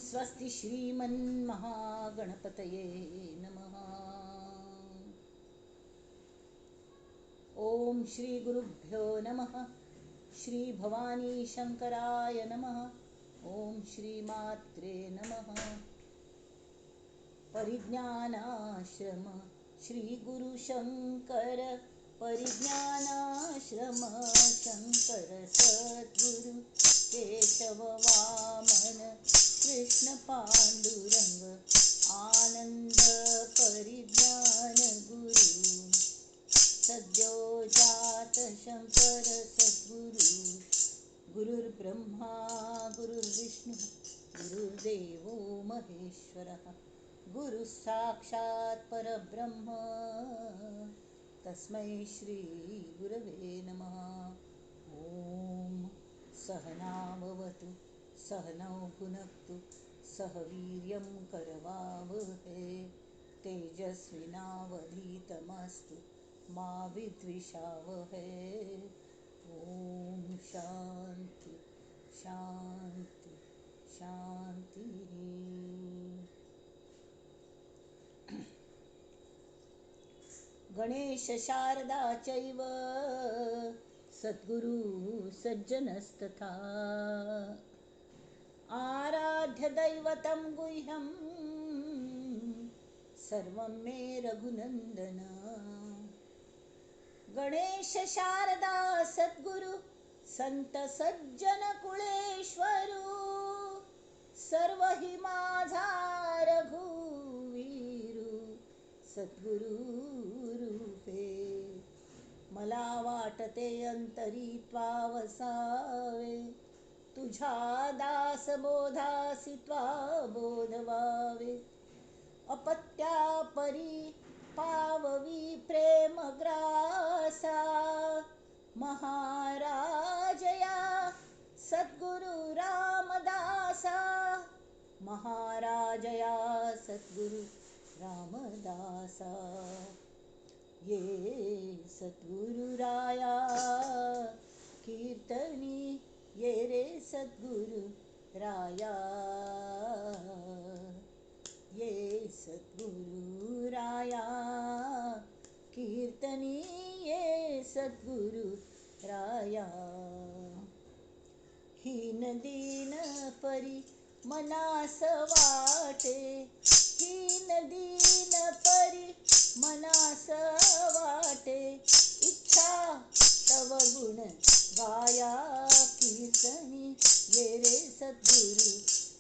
स्वस्ति श्रीमन्महागणपतये नमः। ओम श्री गुरुभ्यो नमः। श्री भवानी शंकराय नमः। ओम श्री मात्रे नमः। परिज्ञानाश्रम श्री गुरु शंकर परिज्ञानाश्रम शंकर सद्गुरु केशव वामन कृष्ण पांडुरंग आनंद परिज्ञान गुरु सद्यो जात शंकर सद्गुरु गुरुर्ब्रह्मा गुरुर्विष्णु गुरुर्देवो महेश्वरः गुरु साक्षात् परब्रह्म तस्मै श्री गुरवे नमः। ओम सहनाववतु सहनौ भुनक्तु सह वीर्यं करवावहै तेजस्विनावधीतमस्तु मा विद्विषावहै। ओम शांति शांति शांति। गणेश शारदा चैव सद्गुरु सज्जनस्तथा आराध्य दैवतं गुह्यं सर्वं मे रघुनंदन। गणेश शारदा सद्गुरु संत सज्जन कुळेश्वरू सर्व हि माझा रघुवीरू सद्गुरु रूपे मला वाटते अंतरी त्वा वसावे तुझ्या दास बोधासी त्वा बोधवावे अपत्या परी पाववी प्रेम ग्रासा महाराजया सद्गुरु रामदासा महाराजया सद्गुरु रामदासा ये सद्गुरु राया कीर्तनी ये रे सद्गुरु राया ये सद्गुरु राया कीर्तनी ये सद्गुरु राया हीन दीन परी मनास वाटे हीन दीन परी मनास वाटे इच्छा तव गुण गाया कीर्तनी ये रे सद्गुरु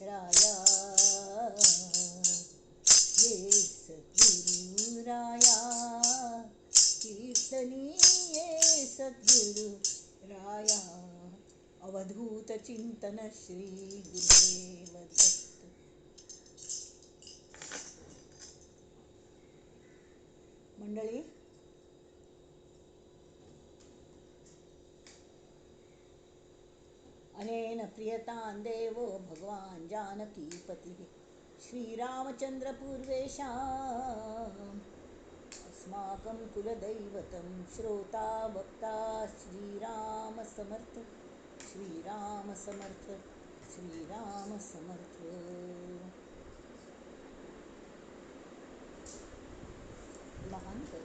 राया ये सद्गुरु राया कीर्तनी ये सद्गुरु राया। अवधूत चिंतन श्री गुरुदेव दत्त। मंडळी, अनेन प्रियतां देवो भगवान् जानकीपतिः श्रीरामचन्द्र पूर्वेषाम् अस्माकं कुलदैवतं श्रोता वक्ता श्रीराम समर्थ श्रीराम समर्थ श्रीराम समर्थ। लहान कर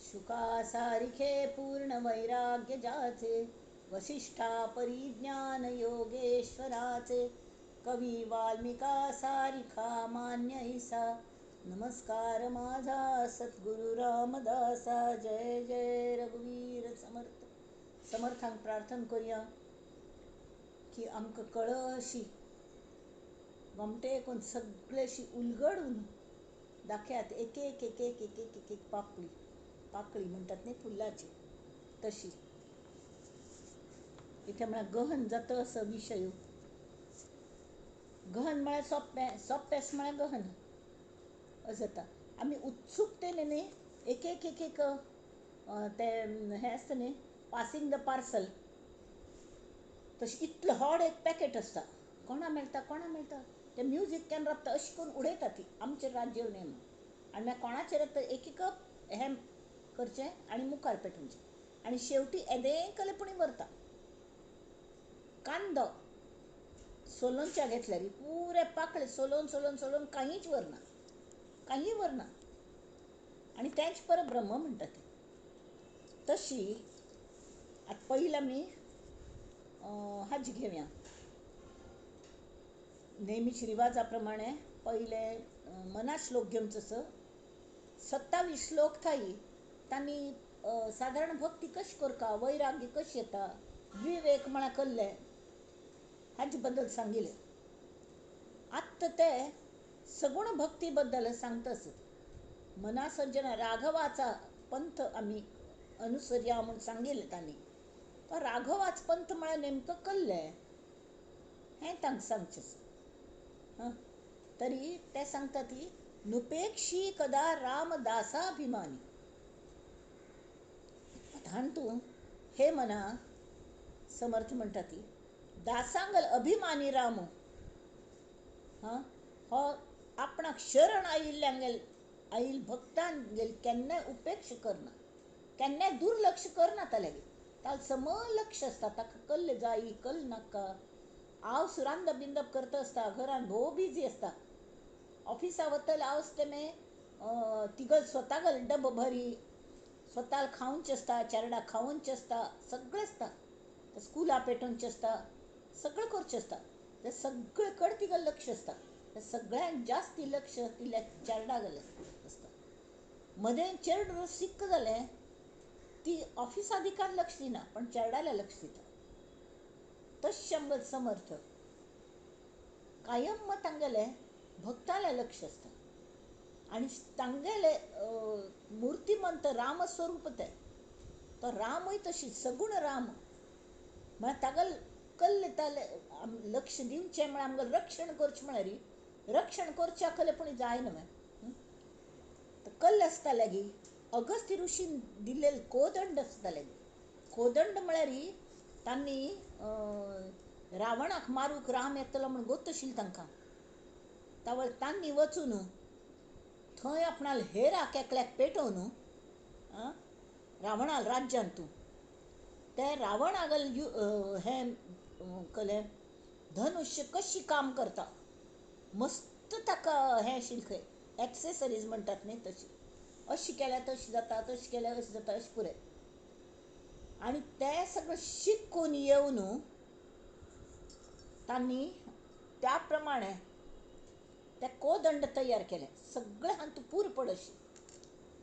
शुकासारिखे पूर्ण वैराग्य जाचे वसिष्ठा परिज्ञान योगेश्वराचे कवी वाल्मिका सारिखा मान्य ईसा नमस्कार माझा सद्गुरु रामदासा। जय जय रघुवीर समर्थ। समर्थांक प्रार्थना करूया की आमकां कळशी गमटे कोण सगळेशी उलगडून दाखयात एक एक एक एक एक एक एक एक पाकळी पाकळी म्हणतात नाही फुलाची तशी इथे म्हणा गहन जातं असं विषय गहन म्हळ्यार सोप्पें सोप्पेस म्हळ्यार गहन जाता आमी उत्सुकतेने न्ही एक एक एक एक ते हें आसता न्ही पासिंग द पार्सल तशें इतलें व्हड एक पॅकेट आसता कोणा मेळटा ते म्युजीक केन्ना रबता अशें करून उडयता ती आमचें राज्य नेम आनी मागीर कोणाचेर एक हें करचें आनी मुखार पेटोवचें आनी शेवटी येदेंकलेपणी व्हरता कांदो सोलोनच्या घेतल्यार पुरे पाकळे सोलोन सोलोन सोलोन कांयच व्हरना आनी तेंच परब्रह्म म्हणटा ते तशी आतां पयलीं आमी हाजी घेवया नेहमीच रिवाजा प्रमाणे पहिले मना श्लोक घेवचो 27 श्लोक थाई तांणी साधारण भक्ती कशी करता वैराग्य कशी येता विवेक म्हणा कसले हाजे बद्दल सांगिल्लें आत्ता ते सगुण भक्ती बद्दल सांगता आसत मना सज्जना राघवाचा पंथ आमी अनुसरया म्हणून सांगिल्लें तांणी तो राघवाच पंथ म्हळ्यार नेमकं कसलें हें तांकां सांगचें आसा तरी ते सांगता ती नुपेक्षी कदा रामदासाभिमानी हातूंत हे मना समर्थ म्हणटा ती दासांगल अभिमानी राम हो आपणाक शरण आयिल्ल भक्तांगेल केन्नाय उपेक्षा करना केन्नाय दुर्लक्ष करना तालेगे ताल समलक्ष आसता ताका कसले जायी कसले नाका हांव रांदप बिंदप करता आसता घरान भोव बिजी आसता ऑफिसा वतले हांवच तेमे तिगल स्वतागल डब्बो भरी स्वताल खावंचे आसता चेरडा खावंचे आसता सगळें आसता स्कुला पेटोवचें आसता सगळें करचें आसता ते सगळे कडेन तिगल लक्ष आसता ते सगळ्यान जास्ती लक्ष तिल्या चेरडागल आसता मदें चेरड सिक्क जालें ती ऑफिसा दिकान लक्ष दिना पण चेरडाल्या लक्ष दिता तशें आमगेले समर्थ कायम तांगेले भक्ताल्या लक्ष आसता आनी तांगेले मुर्तिमंत रामस्वरूप ते तो रामय तशी सगुण राम म्हळ्यार तागेल कसले ताले लक्ष दिवचें म्हळ्यार आमगेलें रक्षण करचें म्हळ्यार रक्षण करच्या खलेपणी जायना मागीर कसलें आसतालें गी अगस्त्य ऋषीन दिल्लें कोदंड आसतालें कोदंड म्हळ्यार तांणी रावणाक मारूंक राम येतलो म्हूण गोत आशिल्ली तांकां तांणी वचून थंय आपणाल हेराक एकल्याक पेटोवन रावणाल राज्यांत ते रावणागल हें कलें धनुश्य कशी काम करता मस्त ताका हें आशिल्लें खंय एक्सेसरीज म्हणटात न्ही तशी अशी केल्यार तशी जाता तशी केल्यार अशी जाता अशें पुरे आनी ते सगळें शिकून येवन तांणी त्या प्रमाणे ते कोदंड तयार केले सगळे हातूंत पूर पड अशी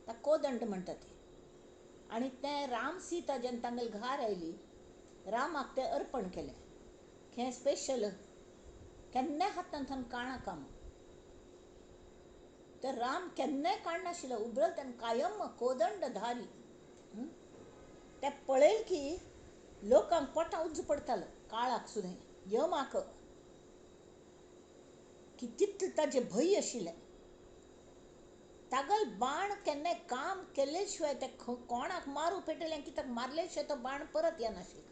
ते कोदंड म्हणटा ती आनी तें राम सीता जेन्ना तांगेली घार आयली रामाक तें अर्पण केलें हें स्पेशल केन्नाय हातांतल्यान काणा काम ते राम केन्नाय काडनाशिल्लो उबरल तेन्ना कायम कोदंड धारी ते पळयलें की लोकांक पोटां उज्ज पडटालो काळाक सुद्दां यमाक की तितलें ताजें भंय आशिल्लें तागल बाण केन्नाय काम केले शिवाय ते कोणाक मारूं पेटयलें कित्याक मारले शिवाय तो बाण परत येनाशिल्लो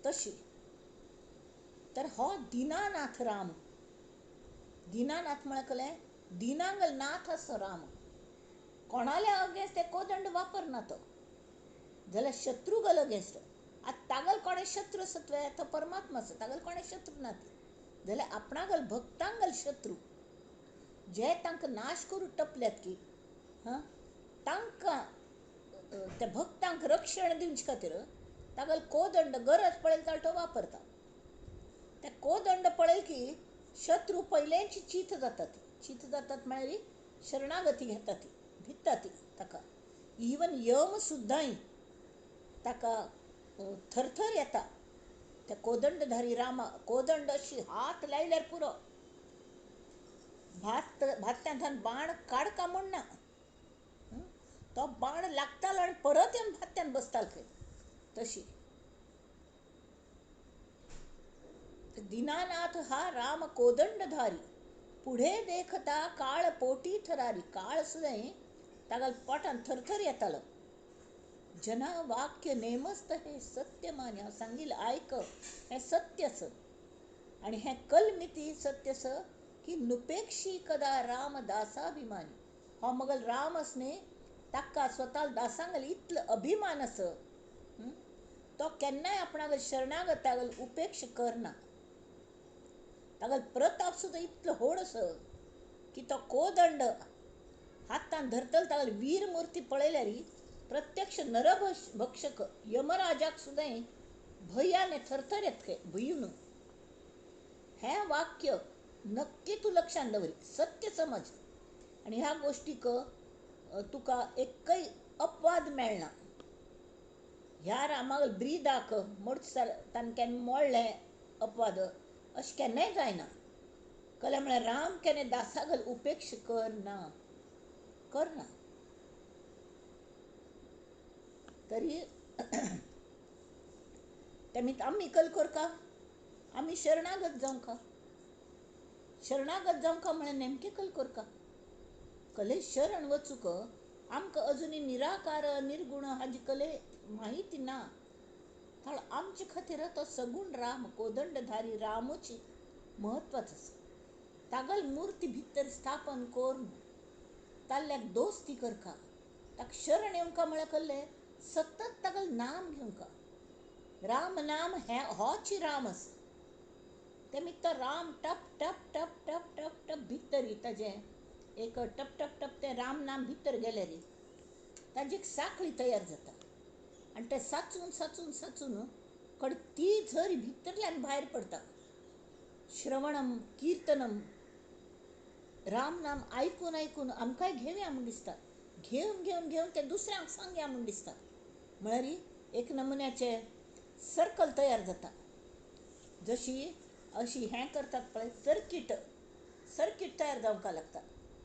तशी तर हो दिनानाथ राम दिनानाथ म्हळ्यार कळ्ळें दिनांगल नाथ असो राम कोणाल्या अगेन्स्ट ते कोदंड वापरना तो जाल्यार शत्रूगल अगेन्स्ट आतां तागल कोणें शत्रू आसत तो परमात्मा आसा तागल कोणें शत्रू ना जाल्यार आपणागल भक्तांगल शत्रू जे तांकां नाश करून टपल्यात की तांकां त्या भक्तांक रक्षण दिवचे खातीर तागल कोदंड गरज पडेल जाल्यार तो वापरता ते कोदंड पळय की शत्रू पयलेंची चीत जातात म्हळ्यार शरणागती घेता ती भिता ती ताका इवन यम सुद्दां ताका थरथर येता त्या कोदंडधारी रामा कोदंड अशी हात लायल्यार पुरो भात्यांतल्यान बाण काडका म्हणना तो बाण लागतालो आनी परत येवन भात्यान बसतालो खंय तशी दीनानाथ हा राम कोदंडधारी पुढे देखता काळ पोटी थरारी काळ सुद्दां तागल पोटान थरथर येतालो जना वाक्य नेमस्त हे सत्य मान्य सांगिल्लें आयक हें सत्य आसत आणि हे कलमिती सत्यस की नुपेक्षी कदा राम दासाभिमानी हो मगल राम असणे ताका स्वतः दासांगल इतलं अभिमान अस तो केन्नाय आपणागल शरणागतागल उपेक्ष करना तागल प्रताप सुद्धा इतलं होड अस की तो कोदंड हातान धरतल तागल वीर मूर्ती पळयल्यारी प्रत्यक्ष नरभक्षक यमराजाक सुद्धा भयाने थरथर येतके भयून हे वाक्य नक्की तू लक्षात दवरी सत्य समज आणि ह्या गोष्टीक तुका एकही अपवाद मेळना ह्या रामागल ब्रीदाक मोडसाल तान केन्ना मोडले अपवाद अशें केन्नाय जायना कळ्ळें म्हळ्यार राम केन्ना दासागल उपेक्ष करना तरी तेमी आमी कल करका आमी शरणागत जावंका म्हळ्यार नेमके कल करका कले शरण वचूक आमकां अजुनी निराकार निर्गुण हाजी कले माहिती ना पण आमचे खातीर तो सगुण राम कोदंडधारी रामची महत्वाचं आसा तागल मूर्ती भितर स्थापन करून ताल्ल्याक दोस्ती करका ताक शरण येवंका म्हळ्यार कल्ले सतत तागल नाम घेवंका राम नाम हे होची राम आसा तेमी तो राम टप टप टप टप टप टप भितर ताजे एक टप टप टप ते राम नाम भितर गेले रे ताजी एक साखळी तयार जाता आणि ते साचून साचून साचून कड ती झरी भितरल्यान भायर पडटा श्रवणम कीर्तनम राम नाम ऐकून ऐकून आमकांय घेवया म्हूण दिसता घेवन घेवन घेवन ते दुसऱ्यांक सांगया म्हूण दिसता म्हळ्यार एक नमुन्याचे सर्कल तयार जाता जशी अशी हें करतात पळय सर्कीट तयार जावंका लागता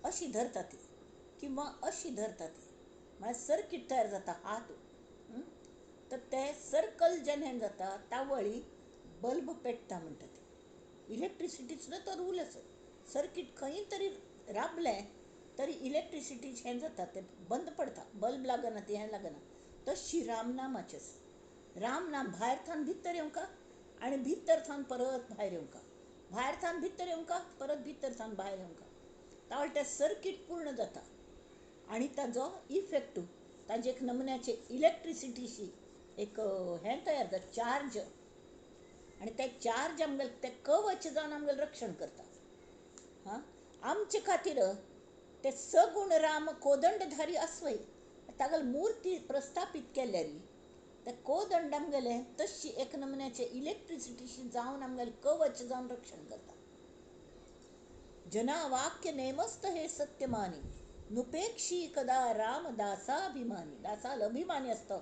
अशी धरता ती किंवा अशी धरता ती म्हळ्यार सर्कीट तयार जाता हात तर ते सर्कल जेन्ना जाता तावळी बल्ब पेट्टा म्हणटा ते इलेक्ट्रिसिटी सुद्दां तो रूल आसा सर्कीट खंय तरी राबलें तरी इलेक्ट्रिसिटी हें जाता ते बंद पडता बल्ब लागना ते हें लागना तशी रामनामाचें आसा रामनाम भायर थान भितर येवंका आणि भितर थान परत भायर येवंका भायर थान भितर येवंका परत भितर थान भायर येवंका तावळ तें सर्कीट पूर्ण जाता आणि ताजो इफेक्ट ताजे एक नमुन्याचे इलेक्ट्रिसिटीशी एक हें तयार जाता चार्ज आणि ते चार्ज आमगेल ते कवच जावन आमगेलें रक्षण करता हां आमचे खातीर ते सगुण राम कोदंडधारी आसवय तागल मूर्ती प्रस्थापीत केल्यारी ते कोदंड आमगेलें तशी एक नमुन्याचे इलेक्ट्रिसिटीशी जावन आमगेलें कवच जावन रक्षण करता जना वाक्य नेमस्त हे सत्य मानी नुपेक्षी कदा राम दासाभिमानी दासाल अभिमानी असतो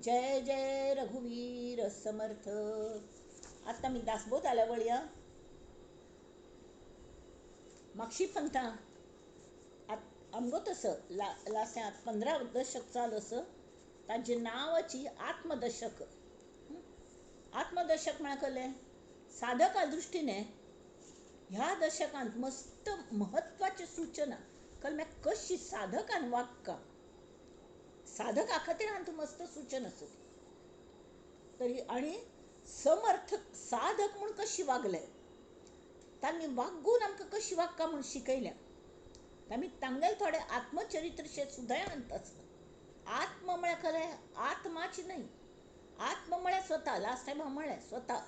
जय जय रघुवीर समर्थ आता मी दासबोध आल्या वळया मागशी पंथा आमगो तसं लास्यात 15 दशक चालू असं ताजे नावाची आत्मदशक म्हळ्यार कळ्ळें साधका दृश्टीने ह्या दशकांत मस्त महत्वाची सूचना कळ्ळें कशी साधकान वागका साधका खातीर हांतू मस्त सूचना आसा तरी आणि समर्थक साधक म्हूण कशी वागले तांणी वागून आमकां कशी वागका म्हूण शिकयल्या आमी तांगेल थोडे आत्मचरित्रशे सुद्दां आसता आत्म म्हळ्यार खरें आत्माची न्हय आत्म म्हळ्यार स्वता लास्ट टायम हांव म्हणलें स्वता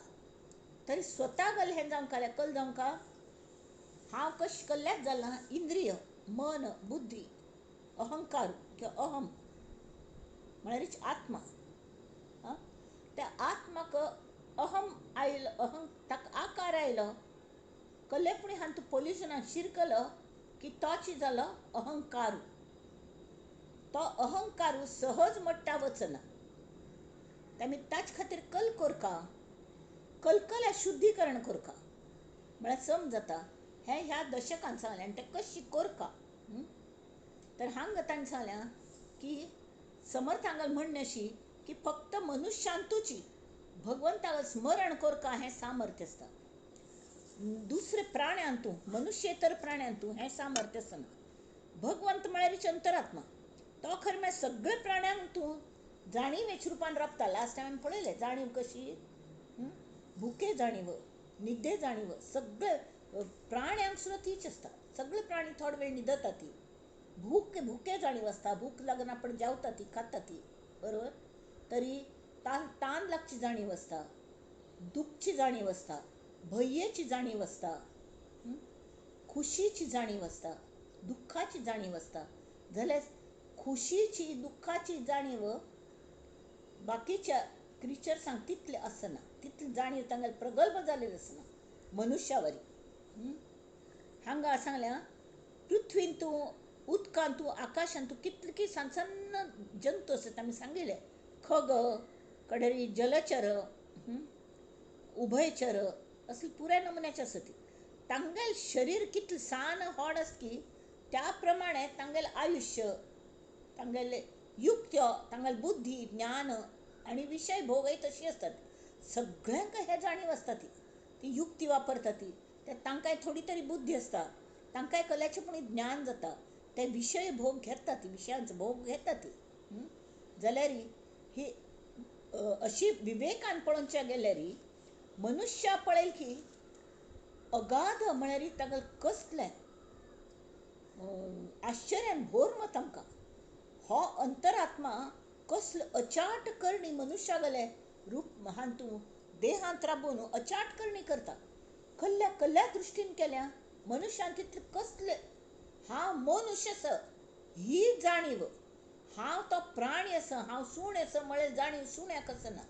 तरी स्वता गल हें जावंका कल जावंका हांव कशें कल्ल्याच जालां इंद्रिय मन बुद्धी अहंकार किंवा अहम म्हळ्यारच आत्मा त्या आत्माक अहम आयलो ताका आकार आयलो कल्लेपणी हांतू पोल्युशनाक शिरकलो की तोची जालो अहंकारू तो अहंकारू सहज मट्टा वचना तेमी ताचे खातीर कल करका कलकल्या शुद्धीकरण करका म्हळ्यार समजता हें ह्या दशकांत सांगलें आनी तें कशी करका तर हांगा ताणें सांगल्या की समर्थांगल म्हणणें अशी की फक्त मनुष्यांतूची भगवंताक स्मरण करका हें सामर्थ्य आसता दुसरे प्राण्यांतू मनुष्येतर प्राण्यांतू हें सामर्थ्य आसना भगवंत म्हळ्यारच अंतरात्मा तो खरें म्हळ्यार सगळे प्राण्यांक तूं जाणीवेच्या रुपान राबता लास्ट टायम पळयलें जाणीव कशी भुके जाणीव निद्दे जाणीव सगळे प्राण्यांक सुद्दां तीच आसता. सगळे प्राणी थोडे वेळ न्हिदता ती. भुके जाणीव आसता, भूक लागून आपण जेवता ती, खाता ती, बरोबर. तरी तान लागची जाणीव आसता, दुःखची जाणीव आसता, भयेची जाणीव आसता, खुशीची जाणीव आसता, दुःखाची जाणीव आसता. जाल्यार खुशीची दुःखाची जाणीव बाकीच्या क्रिचर्सांक तितले आसना, तितली जाणीव तांगेली प्रगल्भ जालेली आसना मनुश्यावरी. हांगा सांगल्या पृथ्वीन तूं, उदकांत तूं, आकाशांत तूं कितली सन्न जंतू आसात आमी सांगिल्ले. खग, कडेरी जलचर, उभयचर असले पुऱ्या नमुन्याचे आसा ती. तांगेल शरीर कितले सान व्हड आसता की त्या प्रमाणे तांगेलें आयुश्य, तांगेले युक्त्यो, तांगेली बुद्धी, ज्ञान आनी विशय भोगय तशी आसतात. सगळ्यांक हे जाणीव आसता ती युक्ती वापरता ती. तांकांय थोडी तरी बुद्धी आसता, तांकांय कल्याचेपणी ज्ञान जाता, ते विशय भोग घेता ती, विशयांचो भोग घेता ती. जाल्यार ही अशी विवेकान पळोवचे गेल्यार मनुष्या पळयल की अगाध म्हळ्यार तांगेलें कसलें आश्चर्यान भोर आमकां हो अंतरात्मा कसलो अचाट करणी मनुष्यागले रूप महान तूं देहांत राबून अचाट करणी करता. कल्ल्या दृश्टीन केल्या मनुष्यान तितले कसले हांव मनुष्य आसा ही जाणीव, हांव तो प्राणी आसा, हांव सूण आसा म्हळ्यार जाणीव सुण्याक आसना.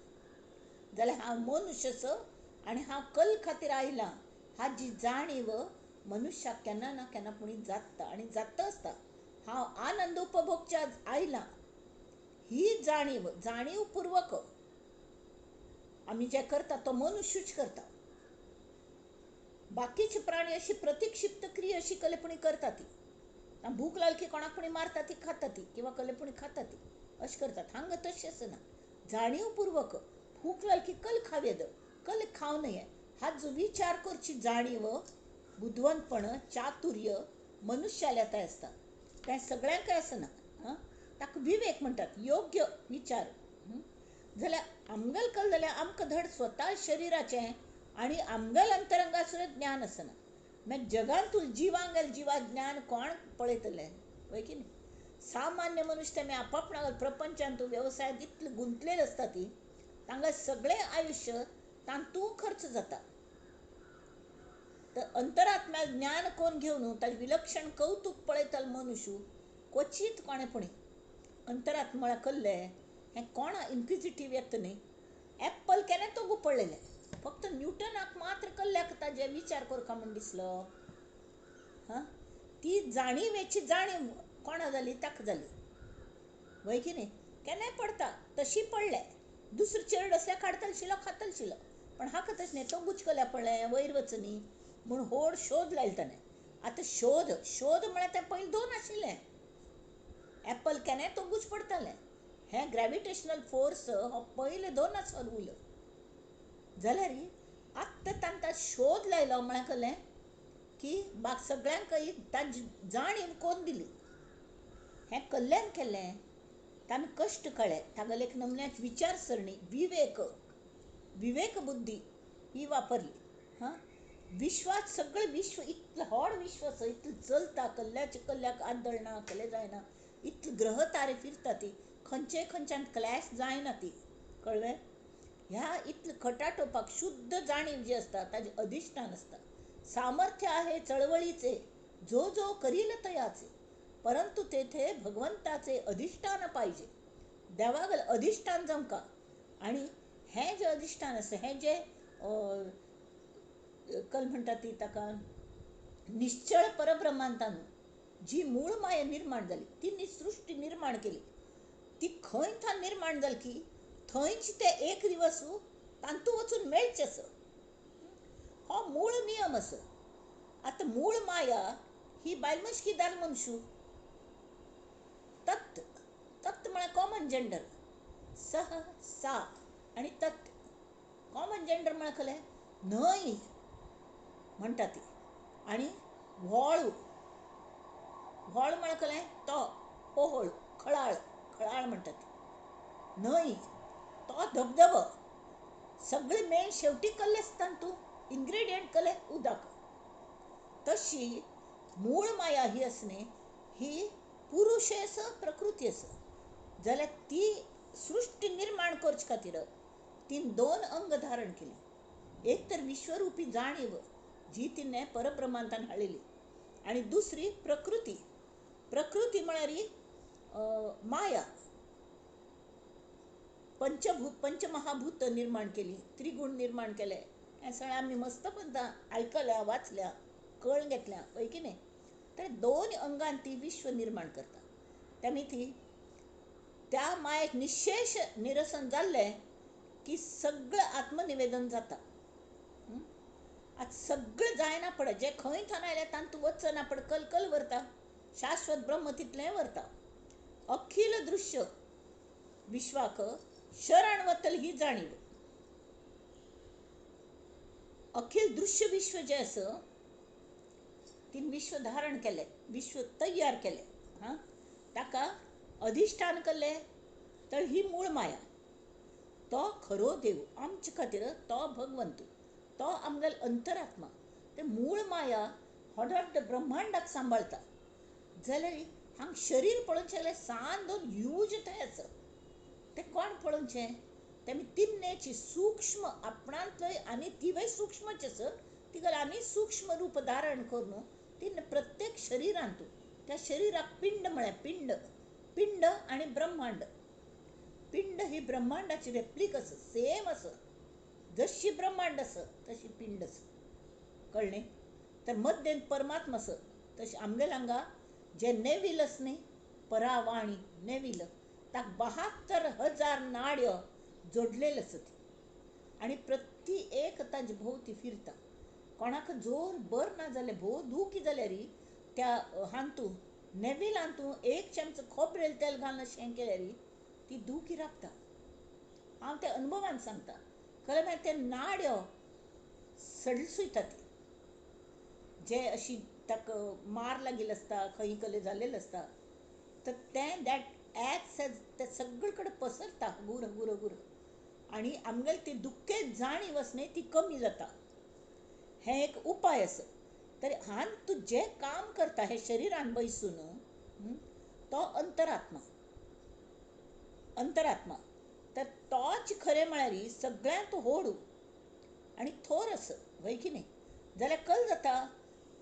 जाल्यार हांव मनुष्य आसा आनी हांव कल खातीर आयलां हाजी जाणीव मनुश्याक केन्ना ना केन्ना पुणी जाता आनी जाता आसता. हांव आनंद उपभोगच्या आयलां ही जाणीवपूर्वक आमी जे करता तो मनुष्यच करता. बाकीचे प्राणी अशी प्रतिक्षिप्त क्रिया अशी कलेपणी करता ती. भूक लागली की कोणाक पुणी मारता ती, खाता ती, किंवा कलेपणी खाता ती, अशें करतात. हांगा तशें आसना. जाणीवपूर्वक भूक लागली की कल खावेद, कल खाव नये हाजो विचार करची जाणीव, बुद्धवंतपण, चातुर्य मनुष्याला येता आसता. तें सगळ्यांक आसना. ताका विवेक म्हणटात, योग्य विचार. जाल्यार आमगेल कल जाल्यार आमकां धड स्वता शरिराचें आनी आमगेल अंतरंगा सुद्दां ज्ञान आसना. मागीर जगान तूं जिवांगेल जिवा ज्ञान कोण पळयतलें, वय की न्ही. सामान्य मनुश्य तेमी आपापणागेल प्रपंचान तूं वेवसायांत इतले गुंतलेले आसता ती तांगें सगळें आयुश्य तांतूं खर्च जाता. तर अंतरात्म्याक ज्ञान कोण घेवन ताजें विलक्षण कौतुक पळयतलो मनुश्य क्वचित कोणेपणी. अंतरात्मा म्हळ्यार कल्लें हें कोणा इन्क्विजिटीव येता न्ही. एप्पल केन्ना तो पडलेलें, फक्त न्यूटनाक मात्र कल्ल्याक ताजे विचार करता म्हूण दिसलो. ती जाणीवेची जाणीव कोणा जाली, ताका जाली, वय की न्ही. केन्नाय पडता तशी पडलें, दुसरो चेड असल्यार काडतलशिलो, खातलशिलो, पण हाका तशें न्ही. तो गुचकल्या पडलें, वयर वच न्ही म्हूण होड शोध लायले ताणें. आतां शोध म्हळ्यार तें पयलीं दोन आशिल्लें. एप्पल केन्नाय तो गुच पडतालें. हें ग्रॅविटेशनल फोर्स हो पयले दोनाचो उलो. जाल्यार आत्तां तांकां शोध लायलो म्हळ्यार कळ्ळें की सगळ्यांक तांची जाणीव कोण दिली. हें कल्ल्यान केल्लें, ताणें कश्ट कळ्ळे, तागेले एक नमुन्याची विचारसरणी, विवेक बुद्धी ही वापरली. विश्वात सगळें विश्व इतलें व्हड विश्व आसा, इतलें चलता, कल्ल्याक आदळना, केलें जायना, इतले ग्रह तारे फिरता ती, खंयच्यान क्लॅश जायना ती, कळ्ळें. ह्या इतलें खटाटोपाक शुद्ध जाणीव जी आसता ताजें अधिष्ठान आसता. सामर्थ्य आहे चळवळीचे, जो करील तयाचे, परंतु तेथे भगवंताचे अधिष्ठान पाहिजे. देवागेल अधिष्ठान जमका. आणि हें जें अधिष्ठान आसा, हें जें कल म्हणटा ती ताका निश्चळ परब्रह्मांतान जी मूळ माया निर्माण जाली, ती सृश्टी निर्माण केली, ती खंय थंय निर्माण जाली की थंयच ते एक दिवस तांतू वचून मेळचें आसा. हो मूळ नियम आसा. आतां मूळ माया ही बायलमशकीदार मनशू, तत् म्हळ्यार कॉमन जेंडर, सह सा आनी तत्. कॉमन जेंडर म्हळ्यार कळ्ळें, न्हंय म्हणटा ती, आनी व्हळ म्हळ्यार कळ्ळें तो पोहळ, खळाळ म्हणटा ती. न्हंय तो धबधबो, सगळें मेळ शेवटी कल्ले आसता तूं इन्ग्रेडियंट कले उदक. तशी मूळ माया ही असणे ही पुरुष आसा प्रकृती आसा जाल्यार ती सृश्टी निर्माण करचे खातीर तीन दोन अंग धारण केली. एक तर विश्वरूपी जाणीव जी तिने परब्रह्मांतान हाडलेली आणि दुसरी प्रकृती. प्रकृती म्हळ्यार माया. पंचमहाभूत निर्माण केली, त्रिगुण निर्माण केले. हे सगळें आमी मस्त पद्दा आयकल्या, वाचल्या, कळून घेतल्या वय की नाही. तर दोन अंगान ती विश्व निर्माण करता. त्या त्या मायेक निशेष निरसन जाल्ले की सगळं आत्मनिवेदन जाता. आज सगळं जायना पड, जे खंय थान आयले तांतू वचना पड, कलकल व्हरता. शाश्वत ब्रह्म तितलें व्हरता. अखिल दृश्य विश्वाक शरण वतल ही जाणीव. अखिल दृश्य विश्व जे आसा तीन विश्व धारण केले, विश्व तयार केले. ताका अधिष्ठान केले तर ही मूळ माया. तो खरो देव आमचे खातीर, तो भगवंत, तो आमगेल अंतरात्मा. ते मूळ माया हॉडॉट ब्रह्मांडाक सांबाळता. जाल्यार हांग शरीर पळोवचें जाल्यार सान दोन ह्यूज थंय आसा. ते कोण पळोवचें? तेमी तिन्नेची सूक्ष्म आपणांतलोय आनी तिवय सूक्ष्मच आसा. तिगल आनी सूक्ष्म रूप धारण करून तिन्न प्रत्येक शरिरांतू त्या शरिराक पिंड म्हळ्यार पिंड. पिंड आणि ब्रह्मांड. पिंड ही ब्रह्मांडाची रेप्लीक आसा, सेम आसा. जशी ब्रह्मांड आसा तशी पिंड आसा. कळ्ळें? तर मध्येन परमात्मा आसा. तशें आमगेल हांगा जे नेविल आसा न्ही, परावाणी नेविल, ताका 72,000 नाड्यो जोडलेल्यो आसा ती. आनी प्रती एक ताजे भोंवती फिरता. कोणाक जोर बर ना जाल्यार भोव दुखी जाल्यार त्या हांतू नेविल हांतू एक चमचो खोबरेल तेल घालून शें केल्यार ती दुखी रावता. हांव ते अनुभवान सांगता. खरें म्हळ्यार ते नाड्यो सडसुयता ती. जे अशी ताका मार लागील आसता, खंय कले जाल्लेलो आसता, तर तें दॅट एक्ट्स एज ते सगळे कडेन पसरता गुर गुर गुर. आनी आमगेली ती दुख्खेच जाणीव आसा न्ही ती कमी जाता. हें एक उपाय आसा. तर हांन तूं जें काम करता हे शरिरान बैसून तो अंतरात्मा. अंतरात्मा तर तोच खरें म्हळ्यार सगळ्यांत व्हड आनी थोर आसा, वय की न्ही. जाल्यार कल जाता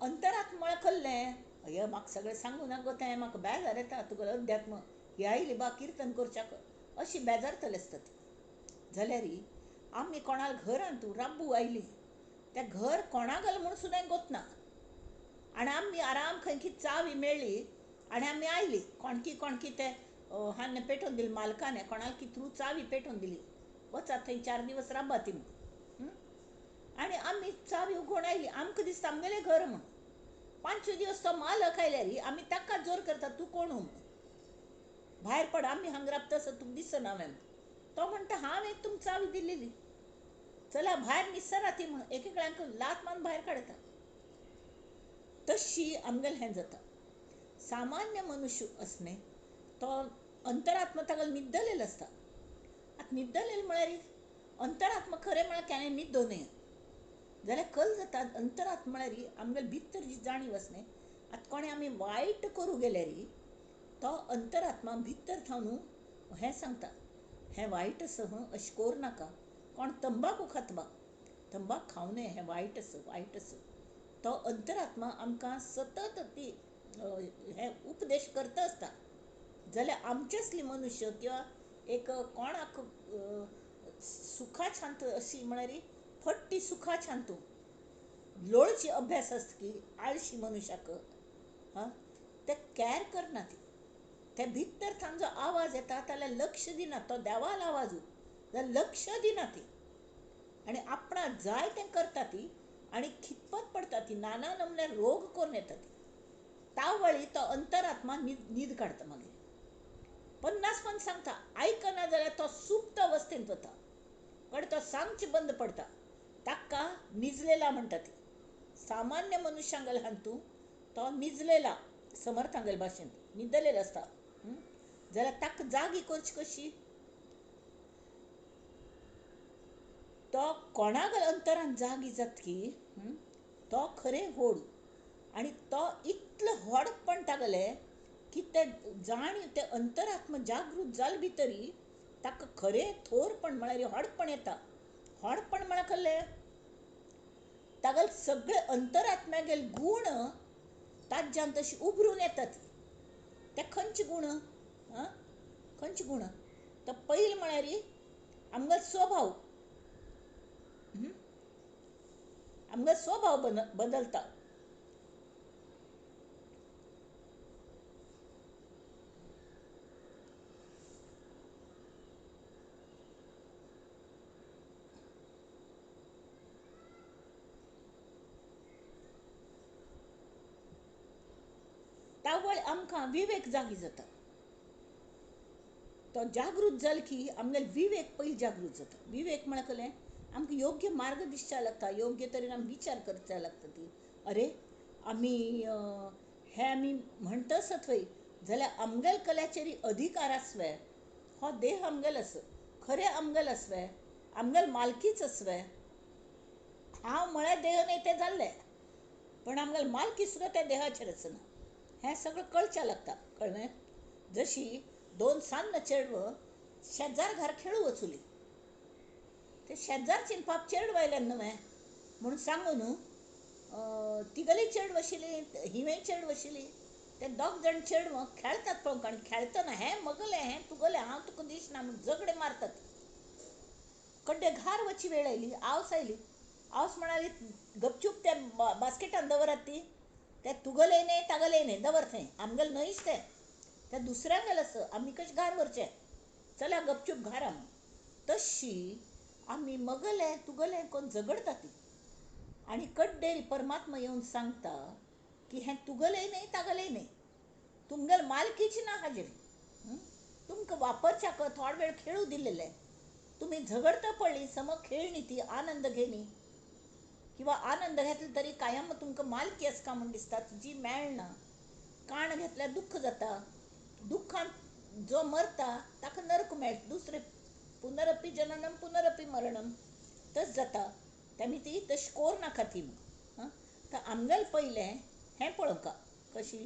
अंतरात्मा म्हळ्यार कहलें, अय म्हाका सगळें सांगू नाका गो तें, म्हाका बेजार येता, तुगेलो अध्यात्म ही आयली बा किर्तन करच्याक, अशी बेजारतली आसता ती. जाल्यार आमी कोणाल घरान तूं राब्बू आयली, तें घर कोणागल म्हूण सुद्दां गोतना. आनी आमी आराम खंय की चावी मेळ्ळी आनी आमी आयली. कोणकी ते हांणे पेटोवन दिली मालकाने, कोणाल थ्रू चावी पेटोवन दिली, वचात थंय 4 दीस राबा ती म्हूण. आनी आमी चावी उगडून आयली. आमकां दिसता आमगेलें घर म्हूण. 5वे दिवस तो मालक आयल्यार आमी ताका जोर करता, तूं कोण म्हूण, भायर पड, आमी हांगा राबता आसा, तुका दिसना हांवें. तो म्हणटा हांवें तुमकां चावी दिल्ली, चला भायर निसरा ती म्हूण. एकेकल्यांक लात मारून भायर काडटा. तशी आमगेल हें जाता. सामान्य मनुष्य असणे तो अंतरात्मा तागेलो न्हिदलेलो आसता. आतां न्हिदलेलो म्हळ्यार अंतरात्मा खरें म्हळ्यार केन्ना न्हिदो न्ही. जाल्यार कल जाता अंतरात्मा म्हळ्यार आमगेले भितर जी जाणीव आसा न्ही. आतां कोणें आमी वायट करूं गेल्यार तो अंतरात्मा भितर थावन हें सांगता, हें वायट आसा, अशें करूं नाका. कोण तंबाखू खाता बा, तंबाखू खावं न्हय, हें वायट आसा, वायट आसा. तो अंतरात्मा आमकां सतत ती हें उपदेश करता आसता. जाल्यार आमचे असली मनुश्य किंवा एक कोणाक सुखा शांत अशी म्हळ्यार फट्टी सुखा शांतू लोळची अभ्यास आसता की आळशी मनशाक ते कॅर करना. ती ते भितर थान जो आवाज येता जाल्यार लक्ष दिना. तो देवाल आवाजू जाल्यार लक्ष दिना ती. आनी आपणा जाय तें करता ती आनी खितपत पडटा ती. नाना नमने रोग करून येता ती. तावळी तो अंतरात्मा न्हीद काडटा. मागीर 50 सांगता, आयकना जाल्यार तो सुप्त अवस्थेंत वता. पण तो सांगचे बंद पडटा. ताका निजलेला म्हणटा ती. सामान्य मनशांगेल हांतू तो निजलेला, समर्थांगेल भाशेन न्हिदलेलो आसता. जाल्यार ताका जागी करची कशी? तो कोणागल अंतरान जागी जातकी तो खरें व्हड आनी तो इतलो व्हडपण तागेले की ते जाणीव ते अंतरात्म जागृत जाल भितरी ताका खरें थोरपण म्हळ्यार व्हडपण येता. व्हडपण म्हळ्यार कसलें, तागेले सगळे अंतरात्म्यागेले गूण ताज्यान तशी उबरून येतात. ते खंयचे गूण, खंयचे गूण, तर पयलीं म्हळ्यार आमगेलो स्वभाव, आमगेलो स्वभाव बदलता. तावळ आमकां विवेक जागी जाता. तो जागृत जाल की आमगेलो विवेक पयलीं जागृत जाता. विवेक म्हळ्यार कसलें, आमकां योग्य मार्ग दिसचा लागता, योग्य तरेन आमी विचार करचा लागता. ती अरे आमी हें आमी म्हणटा आसत थंय जाल्यार आमगेल्या कल्याचेर अधिकार आसवे. हो देह आमगेलो आस, खरें आमगेलो आसवे, आमगेलो मालकीच आसवे. हांव म्हळ्यार देह न्ही तें जाल्लें, पण आमगेलो मालकी सुद्दां त्या देहाचेर आसना. हें सगळें कळचें लागता. कळ्ळें. जशी 2 सान्न चेडवं शेजार घर खेळू वचुली, ते शेजारचीन पाप चेडूं आयल्यान न्हय म्हणून सांगून तिगली चेडूं आशिल्ली, हिवें चेडूं आशिल्ली. ते 2 जाण चेडवां खेळटात पळोवंक, आनी खेळटना हें मगलें हें तुगलें हांव तुका दिसना म्हूण झगडे मारतात. कड्डे घार वची वेळ आयली, आवस आयली. आवस म्हणाली गपचूप ते बास्केटान दवरात ती, ते तुगलेय न्हय तागलेय न्हय दवर थंय, आमगेलें न्हयच तें, तें दुसऱ्यांगेलें आस, आमी कशें घार व्हरचें, चला गपचूप घारा म्हूण. तशी आमी मगलें तुगलें कोण झगडटा ती. आनी कड्डेर परमात्मा येवन सांगता की हें तुगलेय न्हय तागलेय न्हय, तुमगेले मालकीची ना हाजेर. तुमकां वापरच्याक थोडो वेळ खेळू दिल्लें, तुमी झगडटा पडली समज खेळणी ती आनंद घेनी, किंवा आनंद घेतले तरी कायम तुमकां मालकी आसा म्हूण दिसता, जी मेळना. काण घेतल्यार दुख्ख जाता, दुख्खान जो मरता ताका नरक मेळटा, दुसरें पुनरपी जननम पुनरपी मरणम, तस जाता. तेमी ती तशी कोर नाका ती. तर आमगेलें पयलें हें पळोवका कशी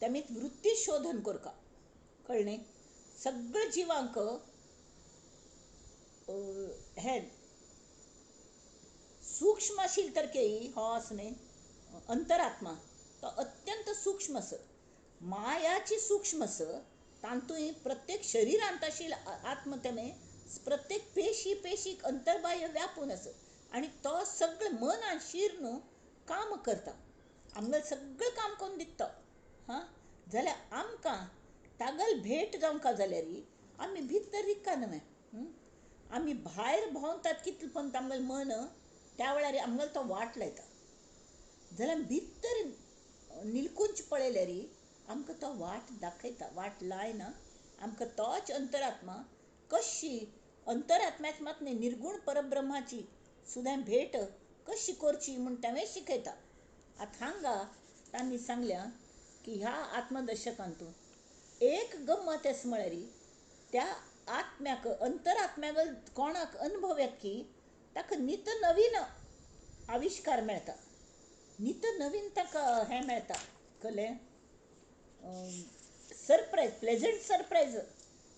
तेमी वृत्ती शोधन करता. कळ्ळें. सगळ्या जिवांक हें सूक्ष्म आशिल्ले तरकेय हो आस न्ही अंतरात्मा, तो अत्यंत सूक्ष्म आस. मायाची सूक्ष्म आस, तांतूय प्रत्येक शरिरांत आशिल्ले आत्म तेमे प्रत्येक पेशी पेशीक अंतर्बाह्य व्यापून आस. आनी तो सगळें मन आनी शीर न्हू काम करता, आमगेलें सगळें काम करून दिता तो. जाल्यार आमकां तागेली भेट जावंक जाल्यार आमी भितर रिक्का न्हय. आमी भायर भोंवतात कितले पण आमगेलें मन त्या वेळार आमगेलो तो वाट लायता. जाल्यार भितर निलकुंच पळयल्यार आमकां तो वाट दाखयता, वाट लायना. आमकां तोच अंतरात्मा कशी अंतरात्म्याच मात न्ही निर्गुण परब्रह्माची सुद्दां भेट कशी करची म्हूण तें शिकयता. आतां हांगा तांणी सांगल्या की ह्या आत्मदशकांतून एक गम्मत आसा म्हळ्यार त्या आत्म्याक अंतरात्म्याक कोणाक अनुभव येता की ताका नित नवीन आविश्कार मेळटा, नित नवीन ताका हें मेळटा. कळ्ळें. Surprise, pleasant surprise.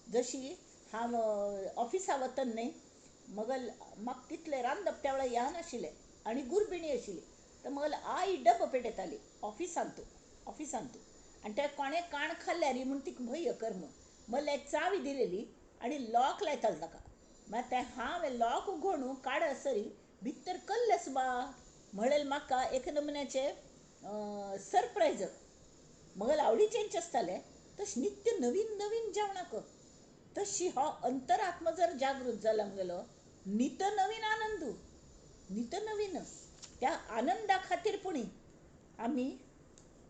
जशी हांव ऑफिसा वतना न्ही म्हाका तितलें रांदप त्या वेळार येनाशिल्लें आनी गुरबिणी आशिल्ली, तर म्हाका आई डब्बो पेटयताली ऑफिसांत. आनी ते कोणें काण खाल्ल्यार म्हूण तिका भंय कर म्हूण मल्ले एक चावी दिलेली आनी लॉक लायतालो ताका. मागीर तें हांवें लॉक उगडून काडसरी भितर कसलें सुबा म्हणलें म्हाका एक नमुन्याचें सरप्रायज. म्हाका आवडीचेंच आसतालें. तशें नित्य नवीन नवीन जेवणाक तशी हो अंतरात्मा जर जागृत जाला आमगेलो, नित नवीन आनंद, नित नवीन त्या आनंदा खातीर पुणी आमी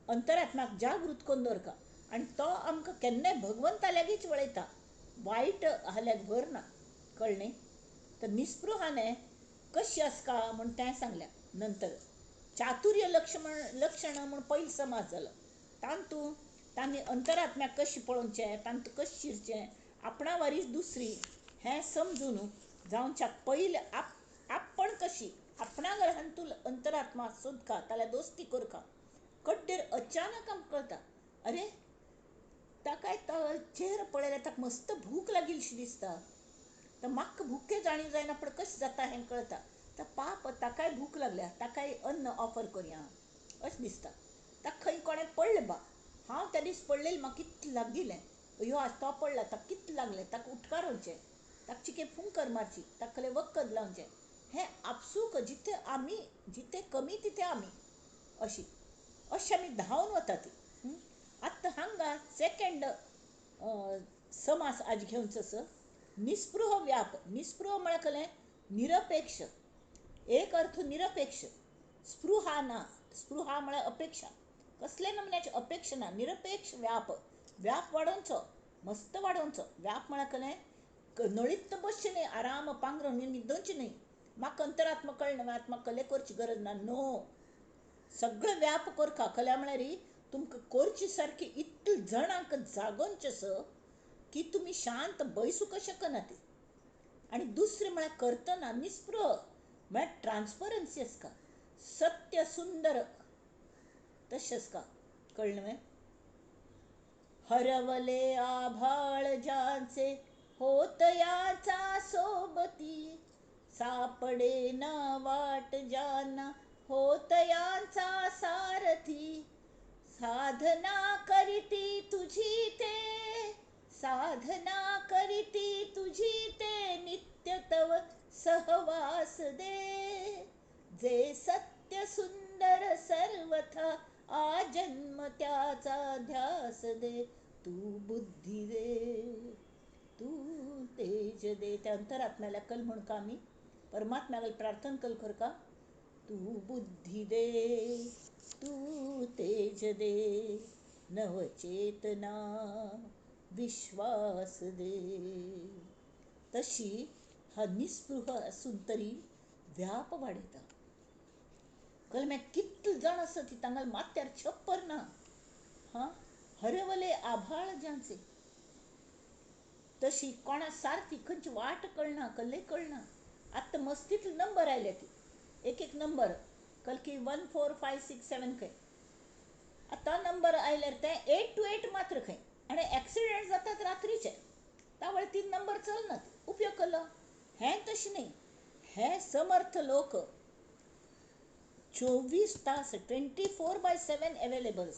अंतरात्म्याक जागृत करून दवरता. आनी तो आमकां केन्नाय भगवंता लागींच वळयता, वायट हाल्याक भर ना. कळ्ळें. तर निस्पृहाने कशी आसता म्हूण तें सांगल्या. नंतर चातुर्य लक्षण म्हूण पयलो समाज जालो. तांतूं तांणी अंतरात्म्याक कशें पळोवचें, तांतूं कशें शिरचें, आपणा वारीच दुसरी हें समजून जावच्या पयले आपण कशी आपणा घरांतून अंतरात्मा सोदका ताल्या दोस्ती करका कड्डेर अचानक आमकां कळटा अरे ताकाय चेहरो पळयल्यार ताका मस्त भूक लागिल्ली दिसता. तर म्हाका भुके जाणीव जायना पण कशें जाता हें कळटा. तर पाप ताकाय भूक लागल्या ताकाय अन्न ऑफर करुया अशें दिसता. ताका खंय कोणें पडलें बा. हांव त्या दीस पडलेलें म्हाका कितलें लागिल्लें. अयो आज तो पडला ताका कितलें लागलें. ताका उठकारोवचें ताका चिके फुंकर मारची ताका खंय वखद लावचें. हें आपसूक जिथे आमी जिथे कमी तिथे आमी अशी आमी धांवन वता ती. आत्तां हांगा सेकंड समास आज घेवचो आसा. निस्पृह व्याप. निस्पृह म्हळ्यार कळ्ळें निरपेक्ष. एक अर्थ निरपेक्ष. स्पृहा ना. स्पृहा म्हळ्यार अपेक्षा. कसले नमुन्याची अपेक्षा ना. निरपेक्ष व्याप. व्याप वाडोवचो मस्त वाडोवचो. व्याप म्हळ्यार कळ्ळें नळीत बसचें न्ही आराम पांघरून न्हिदोवचें न्ही. म्हाका अंतरात्मा कळना म्हाका कले करची गरज ना. नो सगळें व्याप करता. कल्या म्हळ्यार तुमकां करची सारकी इतले जणांक जागोवचें आसा की तुमी शांत बैसूंक शकना ती. आणि दुसरें म्हळ्यार करतना निस्पृह म्हळ्यार ट्रान्सपरन्सी आसता. सत्य सुंदर तशें आसता. कळ्ळें न्हय. हरवले आभाळ ज्याचे होतयाचा सोबती सापडे ना वाट ज्यांना होतयांचा सारथी साधना करीती तुझी ते साधना करीती तुझी ते नित्य तव सहवास दे जे सत्य सुंदर सर्वथा आजन्म त्याचा ध्यास दे तू बुद्धी दे तू तेज दे. त्या अंतरात्म्याला कल म्हणका आम्ही परमात्म्याला प्रार्थना कल करका तू बुद्धी दे तू तेज दे नवचेतना विश्वास दे. तशी हा निस्पृह असून तरी व्याप वाढता. कल मैं कितले जण आसा ती तांगल माथ्यार छप्पर ना. हरवले आभाळ ज्यांचे तशी कोणा सारखी खंयची वाट कळना कल्ले कळना. आत्तां मस्तीतले नंबर आयले ती एक एक नंबर कल की 1 4 5 6 7 खंय आतां नंबर आयल्यार ते 8 to 8 मात्र खंय. आनी एक्सिडेंट जातात रात्रीचे तावळ 3 नंबर चलनात उपयोग केलो. हें तशें न्ही. हे समर्थ लोक 24 तास 24/7 अवेलेबल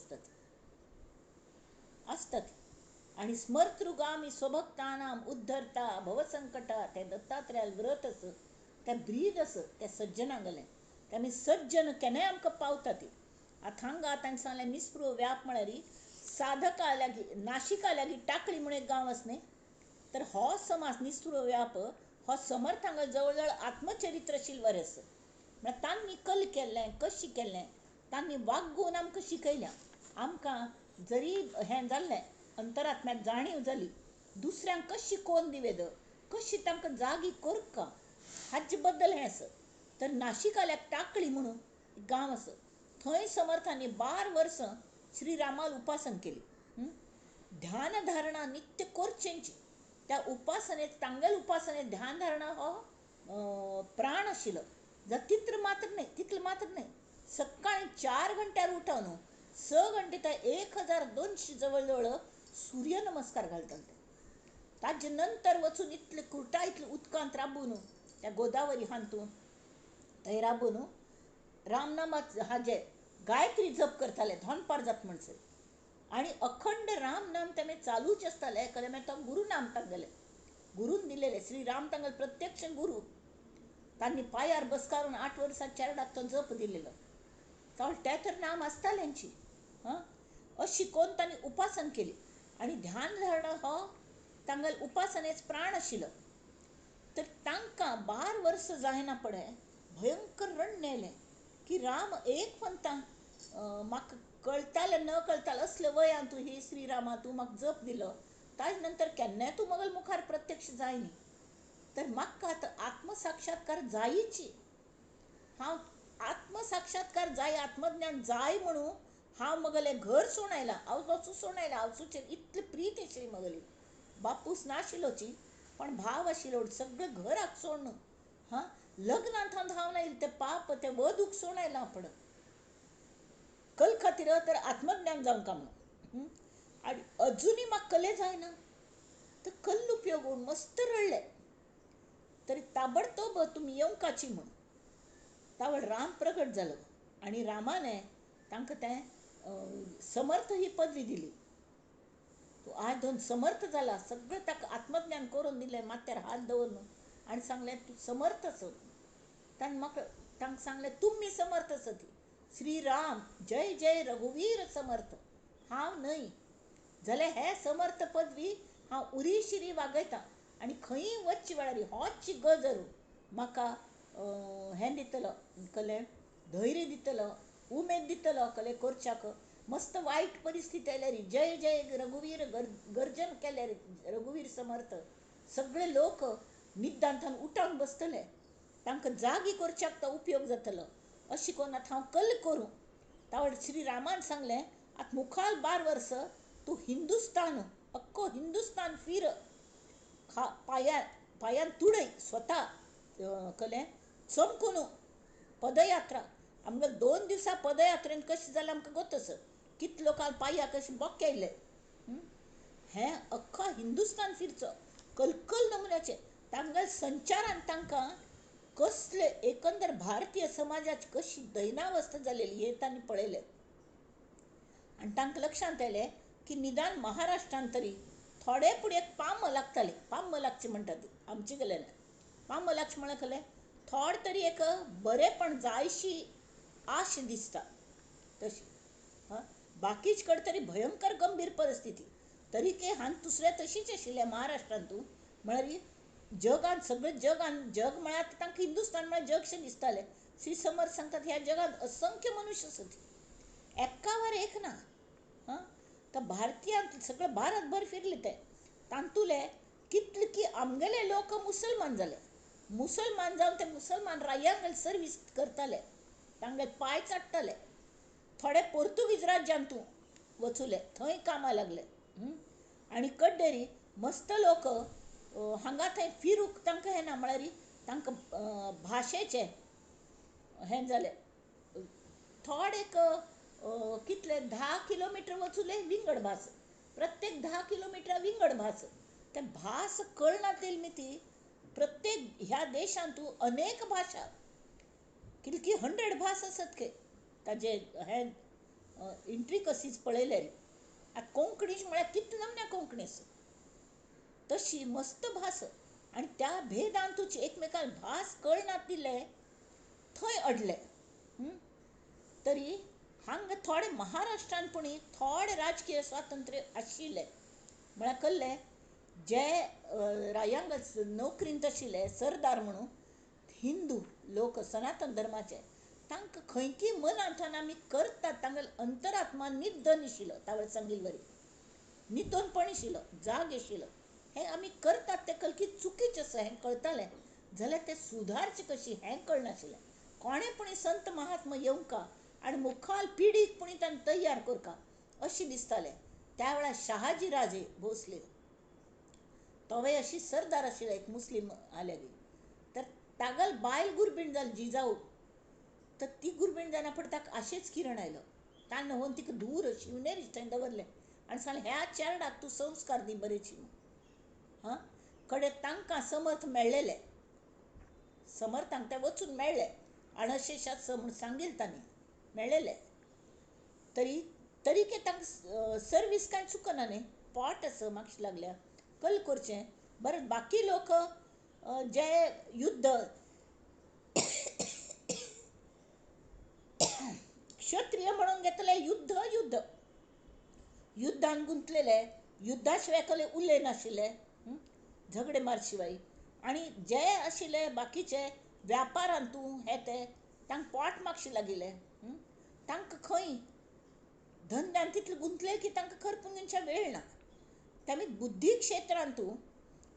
असतात. आणि स्मर्तृगामी स्वभक्तानाम उद्धरता भवसंकटा ते दत्तात्रेयाल व्रत आस ते ब्रीद आस ते सज्जना गेले ते आमी सज्जन केन्नाय आमकां पावता ती. आतां हांगा तांणी सांगलें निस्पृह व्याप म्हळ्यार साधका लागीं नाशिका लागीं टाकळी म्हणून एक गांव आसा न्ही. तर हो समास निस्पृह व्याप हो समर्थ हांगा जवळ जवळ आत्मचरित्रशील वरें आसा. म्हळ्यार तांणी कल केल्लें कशें केल्लें तांणी वागून आमकां शिकयल्या. आमकां जरी हें जाल्लें अंतरात्म्याक जाणीव जाली दुसऱ्यांक कशी कोण दिवेद कशी तांकां जागी करका हाचे बद्दल हें आसा. तर नाशिकाल्याक टाकळी म्हणून गांव आसा. थंय समर्थांनी 12 वर्सां श्रीरामाल उपासन केली. ध्यान धारणा नित्य करचेंची. त्या उपासनेत तांगेल उपासनेत ध्यान धारणा हो प्राण आशिल्लो. तितले मात्र नाही. सकाळी 4 घंट्यार उठून 6 घंटे ते 1200 जवळ जवळ सूर्य नमस्कार घालतात. ताजे नंतर वचून इतले कुर्टा इतले उदकांत राबून त्या गोदावरी हांतून थंय राबून रामनामात हाजे गायत्री जप करताले धोनपार जात म्हणसर. आणि अखंड राम नाम तेमे चालूच आसताले. कदें मागीर तो गुरु नाम तांगेले गुरून दिलेले श्री राम तांगेल प्रत्यक्ष गुरु तांणी पांयार बसकारून 8 वर्सां चेरडाक तो जप दिलेलो. चावळ ते तर नाम आसतालेंची. अशी कोण तांणी उपासन केली. आणि ध्यान धारणा हो तांगेल उपासनेच प्राण आशिल्लो. तर तांकां 12 वर्सां जायना पळय भयंकर रडणें येलें की राम एक म्हणटा म्हाका कळटालें न कळटालें असले वयान तूं ही श्रीरामा तूं म्हाका जप दिलो ताजे नंतर केन्नाय तूं म्हगेल मुखार प्रत्यक्ष जाय न्ही. तर म्हाका आतां आत्मसाक्षात्कार जायची. हांव आत्मसाक्षात्कार जाय आत्मज्ञान जाय म्हणून हांव म्हगेलें घर सोडून आयलां. हांव वचूं सोडून आयलां. हांव सुचेर इतली प्रीत आशिल्ली म्हगेली बापूस नाशिल्लोची पण भाव आशिल्लो सगळं घराक सोडून हां लग्नांत धांवना येईल ते पाप ते वधूक सोडून आयला आपण कल खातीर तर आत्मज्ञान जावं का म्हणून आणि अजूनही म्हाका कले जायना तर कल्ल उपयोगून मस्त रडले तरी ताबडतोब तुम्ही येवकाची म्हणून तावड राम प्रगट जालो आणि रामाने तांकां तें समर्थ ही पदवी दिली. तूं आज दोन समर्थ जाला सगळं ताका आत्मज्ञान करून दिलें माथ्यार हात दवरून आनी सांगलें तूं समर्थ आस. ताणें म्हाका तांकां सांगलें तुमी समर्थ सती श्रीराम जय जय रघुवीर समर्थ हांव न्हय जाल्यार हे समर्थ पदवी हांव उरी शिरी वागयतां आनी खंयी वचचे वेळार होच गजर म्हाका हें दितलो कलें धैर्य दितलो उमेद दितलो कलें करच्याक मस्त वायट परिस्थिती आयल्यार जय जय रघुवीर गर्जन केल्यार रघुवीर समर्थ सगळे लोक निद्दांतान उठावन बसतले तांकां जागी करच्याक तो उपयोग जातलो अशें करून आतां हांव कल्ल करूं तावड श्री रामान सांगलें आतां मुखाल 12 वर्स तूं हिंदुस्तान अख्खो हिंदुस्तान फिर पांयान तुडय स्वता कलें चमकून पदयात्रा आमगे 2 दिवसां पदयात्रेन कशें जालें आमकां गोतस कितले लोकांक पांयां कशें बोके आयले हें अख्खा हिंदुस्तान फिरचो कलकल नमुन्याचे तांगेल संचारान तांकां कसले एकंदर भारतीय समाजाची कशी दैनावस्था जालेली हे तांणी पळयलें आनी तांकां लक्षांत आयलें की निदान महाराष्ट्रांत तरी थोडे पुडेक पाम लागताले पाम लागचे म्हणटात ती आमचे गेले ना पाम लागचे म्हळ्यार खलें थोडे तरी एक बरेपण जायशी आश दिसता तशी हां बाकीच कडेन तरी भयंकर गंभीर परिस्थिती तरी के हांग दुसऱ्या तशीच आशिल्लें महाराष्ट्रांतू म्हळ्यार जगान सगळें जग म्हळ्यार तांकां हिंदुस्तान म्हळ्यार जगशें दिसतालें. श्री समर्थ सांगतात ह्या जगात असंख्य मनुश्य आसात एका वर एक ना हां तर भारतीयांत सगळं भारतभर फिरले ते तांतुले कितले की आमगेले लोक मुसलमान जाले मुसलमान जावन ते मुसलमान रायांगेल सर्वीस करताले तांगे पांय चाट्टाले थोडे पोर्तुगीज राज्यांतू वचूले थंय कामां लागले आनी कड्डेरी मस्त लोक हांगा थंय फिरूंक तांकां हें ना म्हळ्यार तांकां भाशेचें हें जालें थोडे एक कितले 10 किलोमिटर वचूले विंगड भास प्रत्येक 10 किलोमिटर विंगड भास ते भास कळनातली मिती प्रत्येक ह्या देशांतू अनेक भाशा कितकी 100 भास आसत के ताजे हे इंट्रिकसीज पळयले कोंकणीच म्हळ्यार कितले नमन्या कोंकणी तशी मस्त भास आनी त्या भेदांतूच एकमेकांक भास कळनातिल्ले थंय अडले तरी हांगा थोडे महाराष्ट्रांत पूण थोडे राजकीय स्वातंत्र्य आशिल्ले म्हळ्यार कल्ले जे रायांग नोकरींत आशिल्ले सरदार म्हणून हिंदू लोक सनातन धर्माचे तांकां खंयकी मनांतल्यान आमी करतात तांगेलो अंतरात्मा निद्दन आशिल्लो तावळे सांगिल्ले वरी नितोनपण आशिल्लो जाग आशिल्लो हें आमी करतात तें कलकी चुकीचें आसा हें कळटालें जाल्यार तें सुदारचें कशी हें कळनाशिल्लें कोणें पूण संत महात्मा येवंका आनी मुखाल पिडीक पूण तांणी तयार करका अशें दिसतालें त्या वेळार शहाजी राजे भोसले तोवय अशी सरदार आशिल्लो एक मुस्लीम आलेगी तर तागल बायल गुरबीण जाली जिजाऊ तर ती गुरबीण जायना पण ताका आशेच किरण आयलो ताणें व्हरून तिका दूर शिवनेरीच थंय दवरलें आनी सांगलें ह्या चेरडाक तूं संस्कार दी बरेची हां कडेन तांकां समर्थ मेळ्ळेले समर्थांक ते वचून मेळ्ळे आनी अशें म्हूण सांगिल्लें तांणी मेळ्ळेले तरी के तांकां सर्वीस कांय चुकना न्ही पोट आसा म्हाका लागल्या कल करचें बरें बाकी लोक जे युद्ध क्षत्रिय म्हणून घेतले युद्धान गुंतलेले युद्धा शिवाय कले उरले नाशिल्ले झगडे मार शिवाय आनी जे आशिल्ले बाकीचे व्यापारांतू हे ते तांकां पोट मागशी लागिल्ले तांकां खंय धंद्यान तितले गुंतले की तांकां खरपून घेवचे वेळ ना तांणी बुद्धी क्षेत्रांतू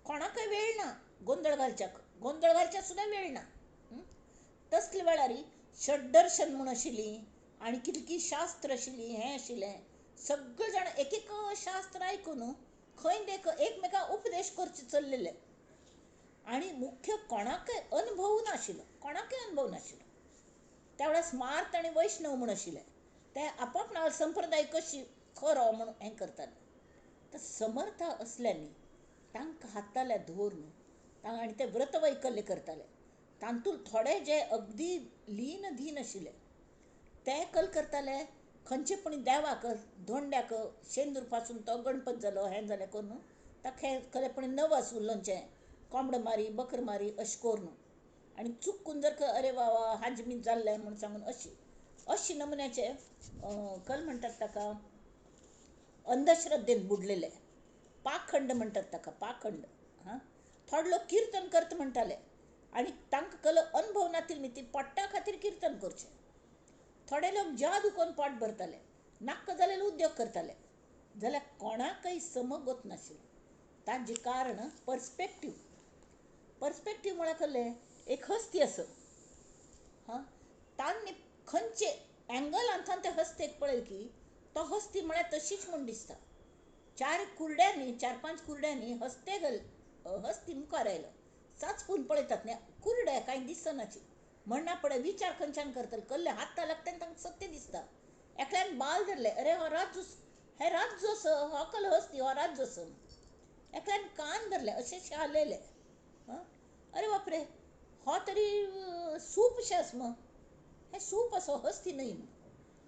कोणाकय वेळ ना गोंदळ घालच्याक सुद्दां वेळ ना तसले वेळार षड्दर्शन म्हूण आशिल्ली आनी कितकी शास्त्र आशिल्ली हें आशिल्लें सगळे जाण एक एक शास्त्र आयकून खंय देख एकमेकांक उपदेश करचे चल्लेले आणि मुख्य कोणाकय अनुभव नाशिल्लो, कोणाकय अनुभव नाशिल्लो. त्या वेळा स्मार्त आनी वैष्णव म्हूण आशिल्ले ते आपापणाल संप्रदाय कशी खरो म्हूण हें करताले. तर समर्थ असल्यांनी तांकां हाताले धरून आनी ते व्रत वैकल्य करताले. तांतूंत थोडे जे अगदी लीन धीन आशिल्ले ते कल करताले खंयचे पण देवाक धोंड्याक शेंदूर पासून तो गणपत जालो हें जालें करून ताका खरेपणी नवस उरलोंचें कोंबडो मारी बकर मारी अशें करून आनी चुकून जर अरे वा वा हाजी बी जाल्लें म्हूण सांगून अशी नमुन्याचे कल म्हणटात ताका अंधश्रद्धेन बुडलेले पाखंड म्हणटात ताका पाखंड. हां, थोडे लोक कीर्तन करता म्हणटाले आनी तांकां कल अनुभव नातिल्ली ती पोट्टा खातीर कीर्तन करचें. थोडे लोक जादू करून पोट भरताले, नाका जाल्यार उद्योग करताले, जाल्यार कोणाकय समगत नाशिल्लें. ताजें कारण पर्स्पेक्टीव म्हळ्यार कसलें, एक हस्ती आसा. हां, तांणी खंयचे एंगलांतल्यान ते हस्तेक पळयलें की तो हस्ती म्हळ्यार तशीच म्हूण दिसता. चार पांच कुरड्यांनी हस्ती मुखार आयलो. चाचपून पळयतात न्ही, कुरडे कांय दिसनाची म्हणना पळय विचार खंयच्यान करतले कसले हात लागता आनी तांकां सत्य दिसता. एकल्यान बाल धरले, अरे हो राजू, हे राजू आसा, हो कल हस्ती हो राजू आसा. एकल्यान कान धरले, अशें हालयले, अरे बापरे हो तरी सूप शे आसा मग, हे सूप असो हस्ती न्हय.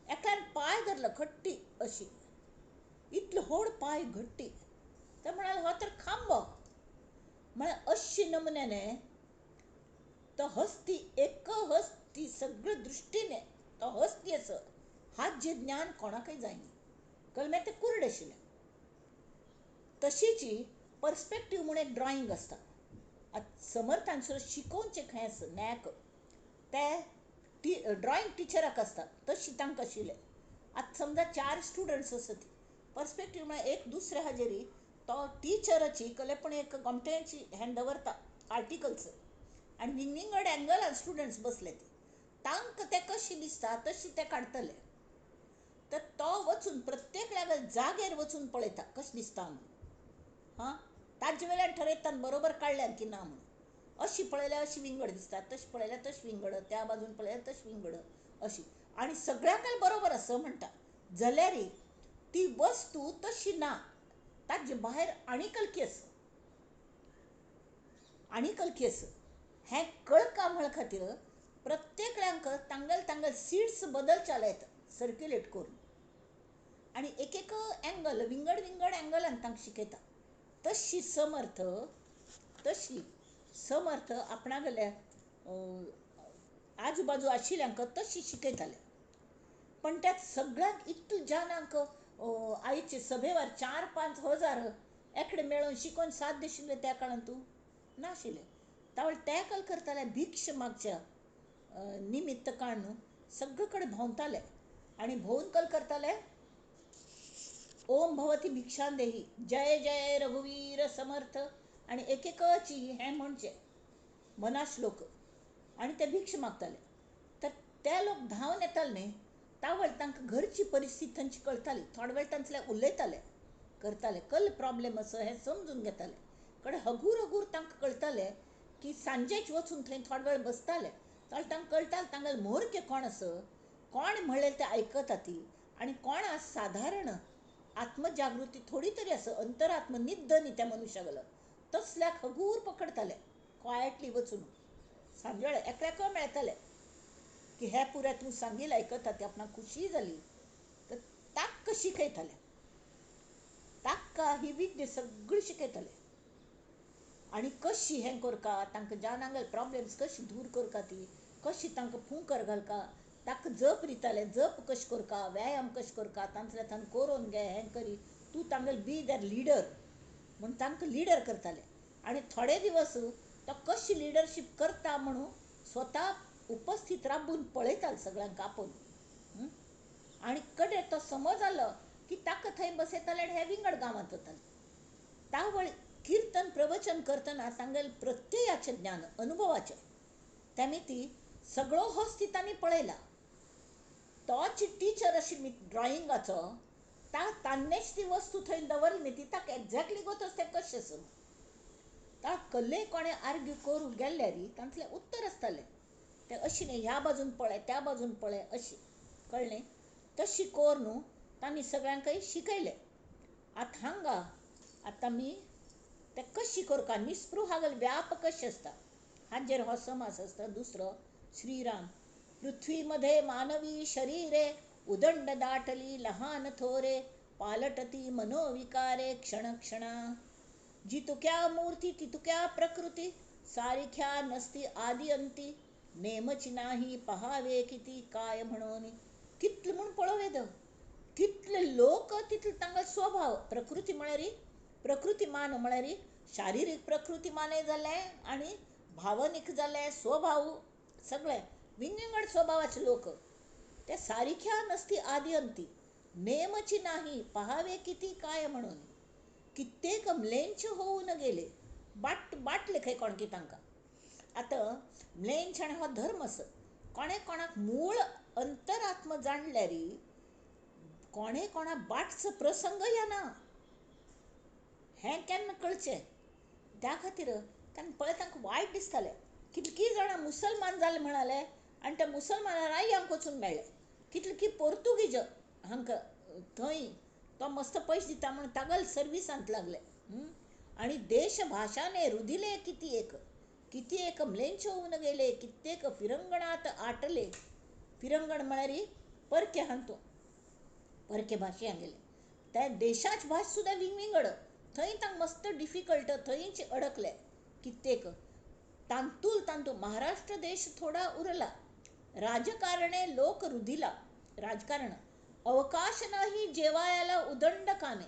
एकल्यान पांय धरलो घट्टी अशी, इतलो व्हड पांय घट्टी, ते म्हणाले हो तर खांबो. म्हळ्यार अशी नमुन्याने तो हस्ती एक हस्ती सगळे दृश्टीने तो हस्ती आसा हाचे ज्ञान कोणाकय जायना. कळ्ळें, ते कुरडे आशिल्ले. तशीची पर्स्पेक्टीव म्हूण एक ड्रॉइंग आसता. समर्थांचो शिकोवचें खंय आसा नॅक ते ड्रॉइंग टिचराक आसता तशी तांकां आशिल्लें. आतां समजा 4 स्टुडंट्स आसत, पर्स्पेक्टीव म्हळ्यार एक दुसऱ्या हाजेरी तो टिचराची कलेपण एक गोमट्याची हें दवरता आर्टिकल्स आनी विंगड एंगलान स्टुडंट्स बसले तांकां ते कशी दिसता तशी ते काडटले. तर तो वचून प्रत्येक जागेर वचून पळयता कशें दिसता म्हणून. हां, ताजे वेल्यान ठरयता बरोबर काडल्यार की ना म्हणून. अशी पळयल्यार अशी विंगड दिसता, तशी पळयल्यार तशी विंगड, त्या बाजून पळयल्यार तशी विंगड अशी. आनी सगळ्यांक बरोबर आसा म्हणटा जाल्यार ती वस्तू तशी ना, ताजे भायर आनीकलकी आसा. हें कळका म्हळ खातीर प्रत्येकल्यांक तांगेल सीड्स बदलचे लायता सर्क्युलेट करून आनी एक एंगल विंगड एंगलान तांकां शिकयता. तशी समर्थ आपणागेल्या आजू बाजू आशिल्ल्यांक तशी शिकयताले. पण त्या सगळ्यांक इतल्या जाणांक आईचे सभेवर 4-5 हजार एकडे मेळून शिकोवन साथ दिशिल्ले त्या काळांतू नाशिल्ले. तावळ ते कल करताले भिक्ष मागच्या निमित्त काडून सगळे कडेन भोंवताले आनी भोंवन कल करताले ओम भवती भिक्षांदेही, जय जय रघुवीर समर्थ आनी एकची हें म्हणचे मना श्लोक आनी ते भिक्ष मागताले. तर ते लोक धांवन येताले न्ही, तावळ तांकां घरची परिस्थिती तांची कळटाली. थोडे वेळ तांचले उलयताले करताले कल प्रॉब्लेम आसा हें समजून घेताले. कडेन हगूर तांकां कळटाले की सांजेच वचून थंय थोडे वेळ बसताले जाल्यार तांकां कळटालें तांगेले म्होरके कोण आसा, कोण म्हणलें तें आयकता ती आनी कोण साधारण आत्मजागृती थोडी तरी आसा, अंतरात्म निद्द न्ही त्या मनशागेलो तसल्याक हगूर पकडताले क्वायटली वचून. सांजे वेळार एकल्याक मेळटाले की हे पुरे तूं सांगिल्लें आयकता ती आपणाक खुशी जाली. तर ताका शिकयताले, ताका ही विद्या सगळी शिकयताले आनी कशी हें करता तांकां जानांगेल प्रॉब्लेम्स कशी दूर करता ती कशी तांकां फूंकर घालता, ताका जप दिताले जप कशें करता, व्यायाम कशें करता, तांतले तांकां करून घे हें करी, तूं तांगेल बी दॅर लिडर म्हूण तांकां लिडर करताले. आनी थोडे दिवस तो कशी लिडरशीप करता म्हणून स्वता उपस्थित राबून पळयताले सगळ्यांक आपोवन. आनी कडेन तो समज जालो की ताका थंय बसयताले आनी हे विंगड गांवांत वताले. तावळ कीर्तन प्रवचन करतना तांगेल प्रत्ययाचें ज्ञान अनुभवाचें तेमी ती सगळो हस्ती तांणी पळयला. तोच टिचर आशिल्ली ड्रॉइंगाचो तान्नेच ती वस्तू थंय दवरली न्ही ती ताका एक्झॅक्टली गोतोच तें कशें आसा. ता कल्ले कोणे आर्ग्यू करूंक गेल्यार तांतलें उत्तर आसतालें तें अशी न्ही, ह्या बाजून पळय त्या बाजून पळय अशी, कळ्ळें. तशी कोर न्हू तांणी सगळ्यांकय शिकयलें. आतां हांगा आतां आमी तें कशी करता निस्पृहागल व्याप कशें आसता हाचेर हो समास आसता दुसरो. श्रीराम. पृथ्वीमध्ये मानवी शरीरे उदंड दाटली लहान थोरे पालटती मनोविकारे क्षण क्षणा जितुक्या मूर्ती तितुक्या प्रकृती सारिख्या नसती आदी अंती नेमची नाही पहावे किती काय म्हणून. कितले म्हूण पळोव येद कितले लोक तितले तांगो स्वभाव प्रकृती म्हळ्यार प्रकृतीमान म्हळ्यार शारिरीक प्रकृतीमानय जालें आनी भावनीक जालें स्वभाव सगळे विंगड स्वभावाचे लोक ते सारिख्या नसती आदी अंती नेमची नाही पहावे किती काय म्हणून. कित्येक म्लेंच होऊन गेले बाट लेखय कोणकी तांकां. आतां म्लेंच आनी हो धर्म आस कोणे कोणाक मूळ अंतरात्म जाणल्यार कोणे कोणा बाटचो प्रसंग येना हें केन्ना कळचें. त्या खातीर तांकां पळय तांकां वायट दिसतालें. कितलीं जाणां मुसलमान जाले म्हणाले आनी त्या मुसलमानांय हांगा वचून मेळ्ळे. कितलीं पोर्तुगीज हांकां थंय तो मस्त पयशे दिता म्हण तागल सर्विसांत लागले. आनी देश भाशाने रुदिले किती एक म्लेंच होऊन गेले कित्येक फिरंगणात आटले. फिरंगण म्हळ्यार परके हांतू परके भाशेन गेले. त्या देशाची भास सुद्दां विंगड थंय तांकां मस्त डिफिकल्ट थंयच अडकले कित्येक. तांतूल महाराष्ट्र देश थोडा उरला. राजकारणे लोक रुधिला. राजकारण अवकाश नाही जेवायला उदंड काने.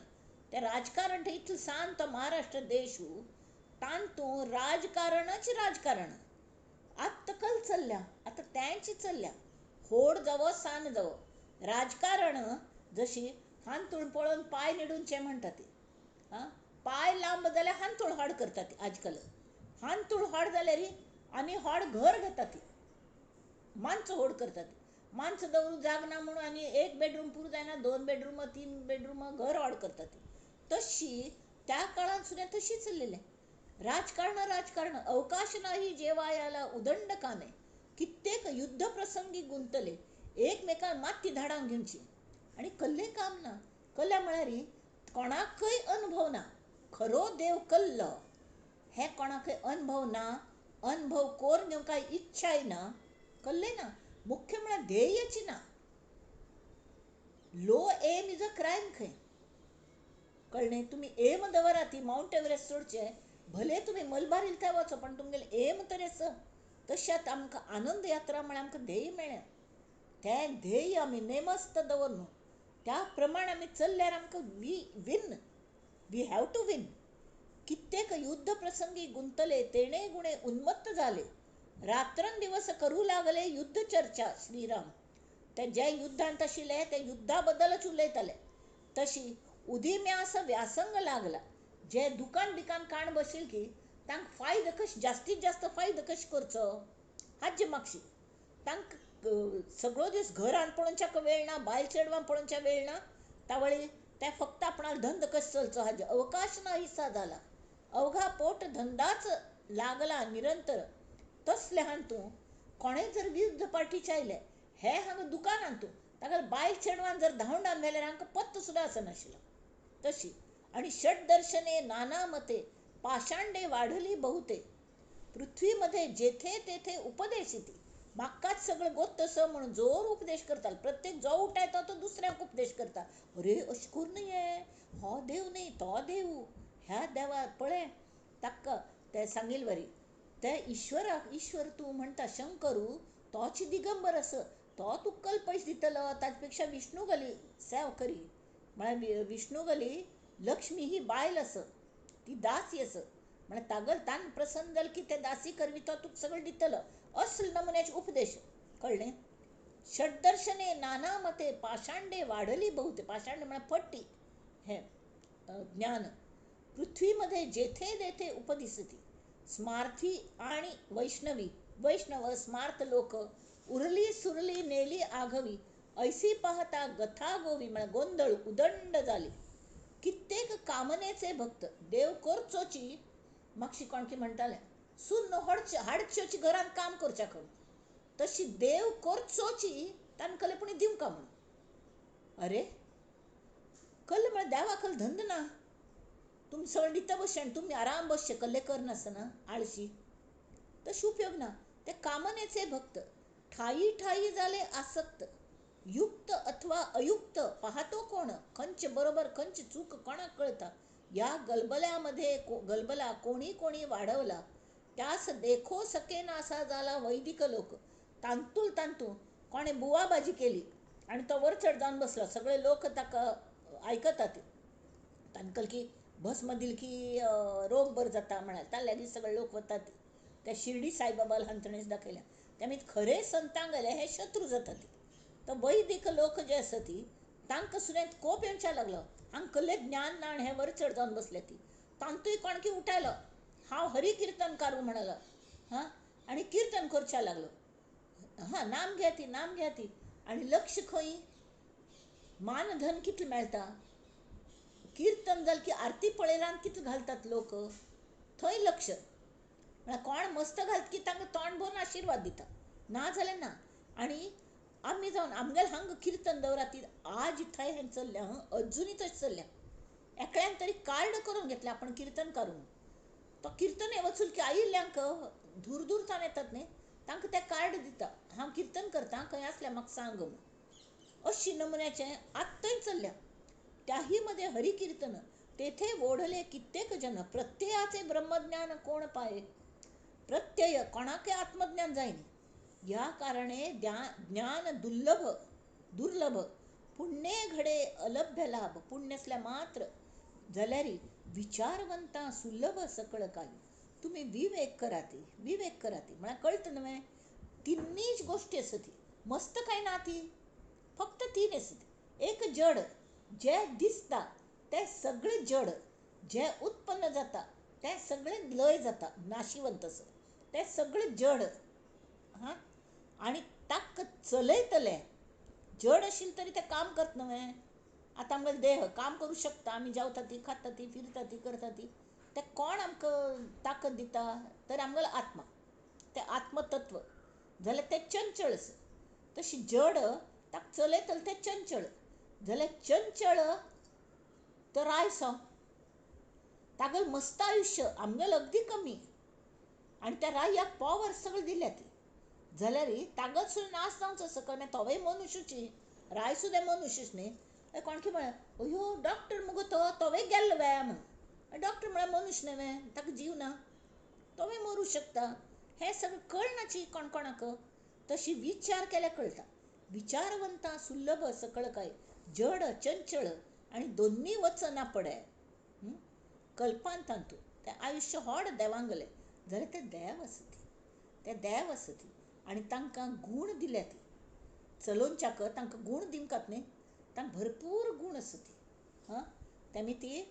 ते राजकारण इतलं सांत महाराष्ट्र देश तांतू राजकारण आत्तकल चल्ल्या. आता त्यांची चल्ल्या होड जावो सान जावो राजकारण जशी हांतूळ पळोवन पाय निडूनचे म्हणटा ती. पाय लांब जाल्यार हांतूळ हॉड करता ती. आजकाल हांतूळ हॉड जाल्यार आनी हॉड घर घेता ती मांच होड करता ती. मांच दवरूं जाग ना म्हणून आनी एक बेडरूम पुरो जायना 2 बेडरूम 3 बेडरूम घर हॉड करता ती. तशी त्या काळात सुद्दां तशी चल्लेलें राजकारण अवकाश नाही जेवायला उदंड काने. कित्येक युद्ध प्रसंगी गुंतले एकमेकांक माती धाडांक घेवची आनी कल्ले काम ना. कल्ल्या म्हळ्यार कोणाकय अनुभव ना. खरो देव कल्लो हे कोणाकय अनुभव ना. अनुभव कोर घेवंक इच्छाय ना. कल्ले ना. मुख्य म्हळ्यार ध्येयची ना. Low aim is a crime खंय कळ्ळें. तुमी एम दवरा ती माउंट एव्हरेस्ट सोडचे भले तुमी मलबार हिल थंय वचो पण तुमगेले एम तरी आसा. तशेंच आमकां आनंद यात्रा म्हळ्यार आमकां ध्येय मेळ्ळें. तें ध्येय आमी नेमस्त दवरन त्या प्रमाण आमी चल्ल्यार आमकां वी हॅव टू विन. कित्येक युद्ध प्रसंगी गुंतले तेणे गुणे उन्मत्त झाले. रात्रंदिवस करू लागले युद्ध चर्चा. श्रीराम. ते जे युद्धांत आशिल्ले ते युद्धा बद्दलच उलयताले. तशी उदिम्यास व्यासंग लागला. जे दुकान बिकान काण बसले की तांकां फायदो कशें जास्तीत जास्त फायदो कशें करचो हाजे मागशी. तांकां सगळो दीस घरान पळोवच्याक वेळ ना बायल चेडवां पळोवच्या वेळ ना. तावळी ते फक्त आपणाक धंदो कशें चलचो हाजे अवकाश ना हिस्सा जाला. अवघा पोट धंदाच लागला निरंतर. तसले हांतू कोणें जर विरुद्ध पार्टीचे आयले हे हांगा दुकान हांतू ताका बायल चेडवान जर धांवडावन व्हेल्यार हांकां पत्तो सुद्दां आसनाशिल्लो. तशी आणि षटदर्शने नाना मते पाषांडे वाढली बहुते. पृथ्वीमध्ये जेथे तेथे उपदेश येते. म्हाकाच सगळं गोत्त असं म्हणून जोर उपदेश करताल. प्रत्येक जो उठायता तो दुसऱ्याक उपदेश करता. अरे अशें करूं नये हो देव न्ही तो देव ह्या देवा पळय ताका ते सांगिल वरी ते ईश्वर तूं म्हणटा शंकरू तोच दिगंबर आस तो तुका कल पयशे दितलो. ताजे पेक्षा विष्णू गली सेव करी म्हळ्यार विष्णू गली लक्ष्मी ही बायल आस ती दासी आस म्हळ्यार तागल तान प्रसन्न जाल की ते दासी करवी तो तुका सगळं दितलो. असले नमुन्याचे उपदेश कळ्ळें. षटदर्शने नाना मते पाषांडे वाढली बहुते. पाषांड म्हळ्यार पट्टी हे ज्ञान. पृथ्वीमध्ये जेथे तेथे उपदिसती. स्मार्थी आणि वैष्णव स्मार्थ लोक उरली सुरली नेली आघवी. ऐसी पाहता गथा गोवी म्हळ्यार गोंधळ उदंड झाली. कित्येक कामनेचे भक्त देव करचोची मागशी कोण की म्हणटाले सून हाडच्योची घरान काम करच्या करून, तशी देव करचोची तांकां पूण दिवंका म्हणून. अरे कल्ल म्हळ्यार देवा कल धंद ना. तुमी सगळें दिता बसचे आनी तुमी आराम बसचे कल्ले करनासतना आळशी, तशी उपयोग ना. ते कामनेचे भक्त, ठायी ठायी झाले आसक्त, युक्त अथवा अयुक्त पाहतो कोण, खंच बरोबर खंच चूक कोणाक कळता. या गलबल्यामध्ये गलबला कोणी कोणी वाढवला, त्यास देखो सकेना असा झाला वैदिक लोक. तांतूल तांतू कोणे बुवा भाजी केली आणि तो वर चढ जावन बसलो, सगळे लोक ताका आयकतात. तांकां की भस्म दिल की रोग बरो जाता म्हळ्यार ताल्ल्या की सगळे लोक वतात त्या शिर्डी साईबाबाला हांतणेच दाखयल्या. त्यामुळे खरे संतां गेले हे शत्रू जातात. तर वैदिक लोक जे आसा ती तांकां सुद्दां कोप येवच्या लागलो. हांग कसले ज्ञान नाण हे वर चढ जावन बसले ती. तांतूय कोण की उठयलो, हांव हरी कीर्तन करूं म्हणलो. हां, आनी कीर्तन करच्या लागलो. हां, नाम घे ती, नाम घे ती. आनी लक्ष खंय, मानधन कितलें मेळटा. कीर्तन जालें की आरती पळयल्यान कितले घालतात लोक, थंय लक्ष. म्हळ्यार कोण मस्त घालता की तांकां तोंड भरून आशिर्वाद दिता, ना जाल्यार ना. आनी आमी जावन आमगेले हांगा कीर्तन दवरात आज थंय हें चल्ल्या, अजुनी तशें चल्ल्या. एकल्यान तरी कार्ड करून घेतलें आपण कीर्तन करूं. तो कीर्तन वचून की आयिल्ल्यांक दूर दूरच्यान येतात न्ही, तांकां तें कार्ड दिता, हांव कीर्तन करतां खंय आसल्यार म्हाका सांग म्हणून. अशी नमुन्याचें आत्ताय चल्ल्या. त्याही मध्ये हरिकीर्तन, तेथे ओढले कित्येक जन, प्रत्ययाचे ब्रह्मज्ञान कोण पाये. प्रत्यय कोणाके आत्मज्ञान जाईन. या कारणे ज्ञान दुर्लभ, पुण्ये घडे अलभ्य लाभ. पुण्य असल्या मात्र जाल्यारी विचारवंता सुलभ सकळ काही. तुम्ही विवेक कराती म्हळ्यार कळतं न्हय. तिन्नीच गोष्टी आसा ती, मस्त काय ना ती, फक्त तीन आसा ती. एक जड, जे दिसता ते सगळे जड, जे उत्पन्न जाता ते सगळे लय जाता, नाशिवंत असं, ते सगळे जड. हां, आणि ताक चलयतले जड आशिल्ले तरी ते काम करता न्हय. आतां आमगेलो देह काम करूं शकता, आमी जेवता ती, खाता ती, फिरता ती, करता ती. ते कोण आमकां ताकद दिता, तर आमगेलो आत्मा. ते आत्मतत्व जाल्यार ते चंचळ आसा. तशी जड ताका चलयतले ते चंचळ जाल्यार चंचळ तर रायसो. तागेलें मस्त आयुश्य, आमगेलें अगदी कमी. आनी त्या रायाक पॉवर सगळें दिल्या ती, जाल्यार तागत सुद्दां नाश जावचो सकल. मागीर तोवय मनुश्यची, राय सुद्दां मनुश्यच न्ही. कोणकी म्हळ्यार अयो डॉक्टर मुगो तोवय गेल्लो व्यायाम. डॉक्टर म्हळ्यार मनुश्य न्हय, ताका जीव ना, तोवय मरूं शकता. हें सगळें कळनाची कोण कोणाक. तशी विचार केल्यार कळटा. विचारवंता सुलभ सकळ काय, जड चंचळ आनी दोन्ही वचना पडे. कल्पान तांतू ते आयुश्य होड देवांगले जाल्यार ते देव आसा ती, ते देव आसा ती. आनी तांकां गूण दिल्या ती चलोवच्याक, तांकां गूण दिवंकात न्ही, तांकां भरपूर गूण आसा ती. हां, तेमी ती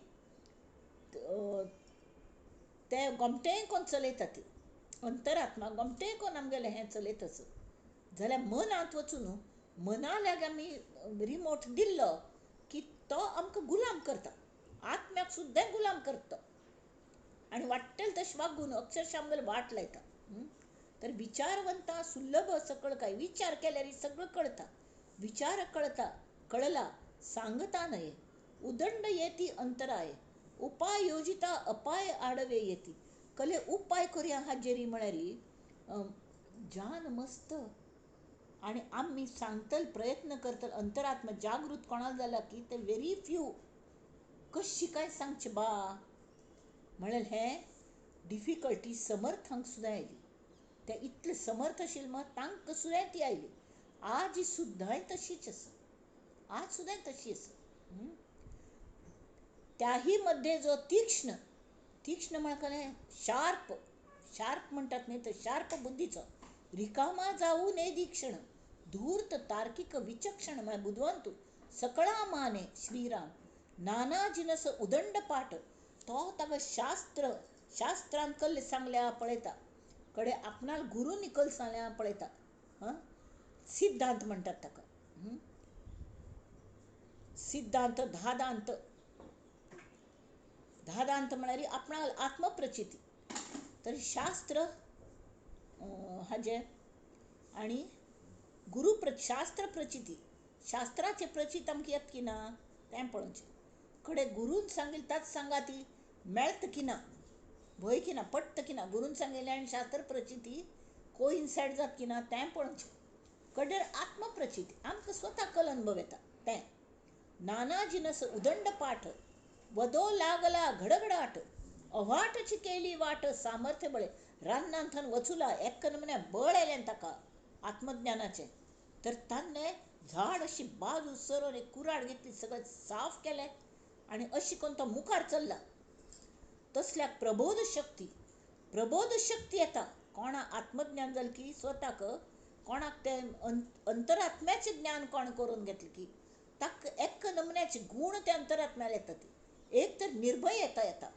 ते गोमटें कोण चलयता ती, अंतरात्मा गोमटें कोण आमगेलें हें चलयता जाल्यार मनांत वचून मना लाग आमी रिमोट दिल्लो की तो आमकां गुलाम करता. आत्म्याक सुद्दां गुलाम करता आनी वाट्टेल तशें वागून अक्षरशः आमगेलें वाट लायता. तर विचारवंता सुलभ सकळ काय, विचार केल्यार सगळं कळता. विचार कळला सांगता नये, उदंड येती अंतराय, उपाय योजिता अपाय आडवे येती. कले उपाय करूया हाजेरी म्हळ्यार जान मस्त. आणि आम्ही सांगतल प्रयत्न करतल, अंतरात्मा जागृत कोणाला जाला की ते व्हेरी फ्यू. कशी काय सांगचे बा म्हळ्यार हे डिफिकल्टी समर्थांक सुद्दां आयली. ते इतले समर्थ आशिल्ले मग तांकां सुद्दां ती आयली. आज सुद्दां तशीच आसा, आज सुद्दां तशी आसा. त्याही मध्ये जो तीक्ष्ण म्हळ्यार शार्प म्हणटात न्ही, तर शार्प बुद्धीचो, रिकामा जाऊ निरीक्षण, धूर्त तार्किक विचक्षण म्हळ्यार बुद्धवंतू, सकळा माने श्रीराम, नाना जिनस उदंड पाठ. तो ताका शास्त्रांत कल्ले सांगल्या पळयता, कडे आपणाल गुरू निकल सांगल्या पळयता. सिद्धांत म्हणटात ताका. सिद्धांत धादांत म्हळ्यार आपणाल आत्मप्रचिती. तर शास्त्र हाजे आणि शास्त्र प्रचिती, शास्त्राचे प्रचित आमकां येता की ना तें पळोवचें. कडे गुरून सांगिल ताच सांगाती मेळत की ना, भंय की ना, पट्ट की ना, गुरून सांगिल्लें आनी शास्त्र प्रचिती कोइन्सायड जाता की ना तें पळोवचें. कडेर आत्मप्रचिती आमकां स्वता कल अनुभव येता तें. नाना जिनस उदंड पाठ, वदो लागला घडघडाट, अव्हाटची केली वाट सामर्थ्य बळे. रान्नांथन वचुला एक्क नमने बळ येलें ताका आत्मज्ञानाचें. तर तान्ने झाड अशी बाजू सरोन एक कुराड घेतली, सगळें साफ केलें आणि अशी कोण तो मुखार चल्ला. तसल्याक प्रबोध शक्ती येता. कोणा आत्मज्ञान जालें की स्वताक, कोणाक ते अंतरात्म्याचें ज्ञान कोण करून घेतलें की ताका एक्क नमन्याचे गूण ते अंतरात्म्याला येता. ती एक तर निर्भय येता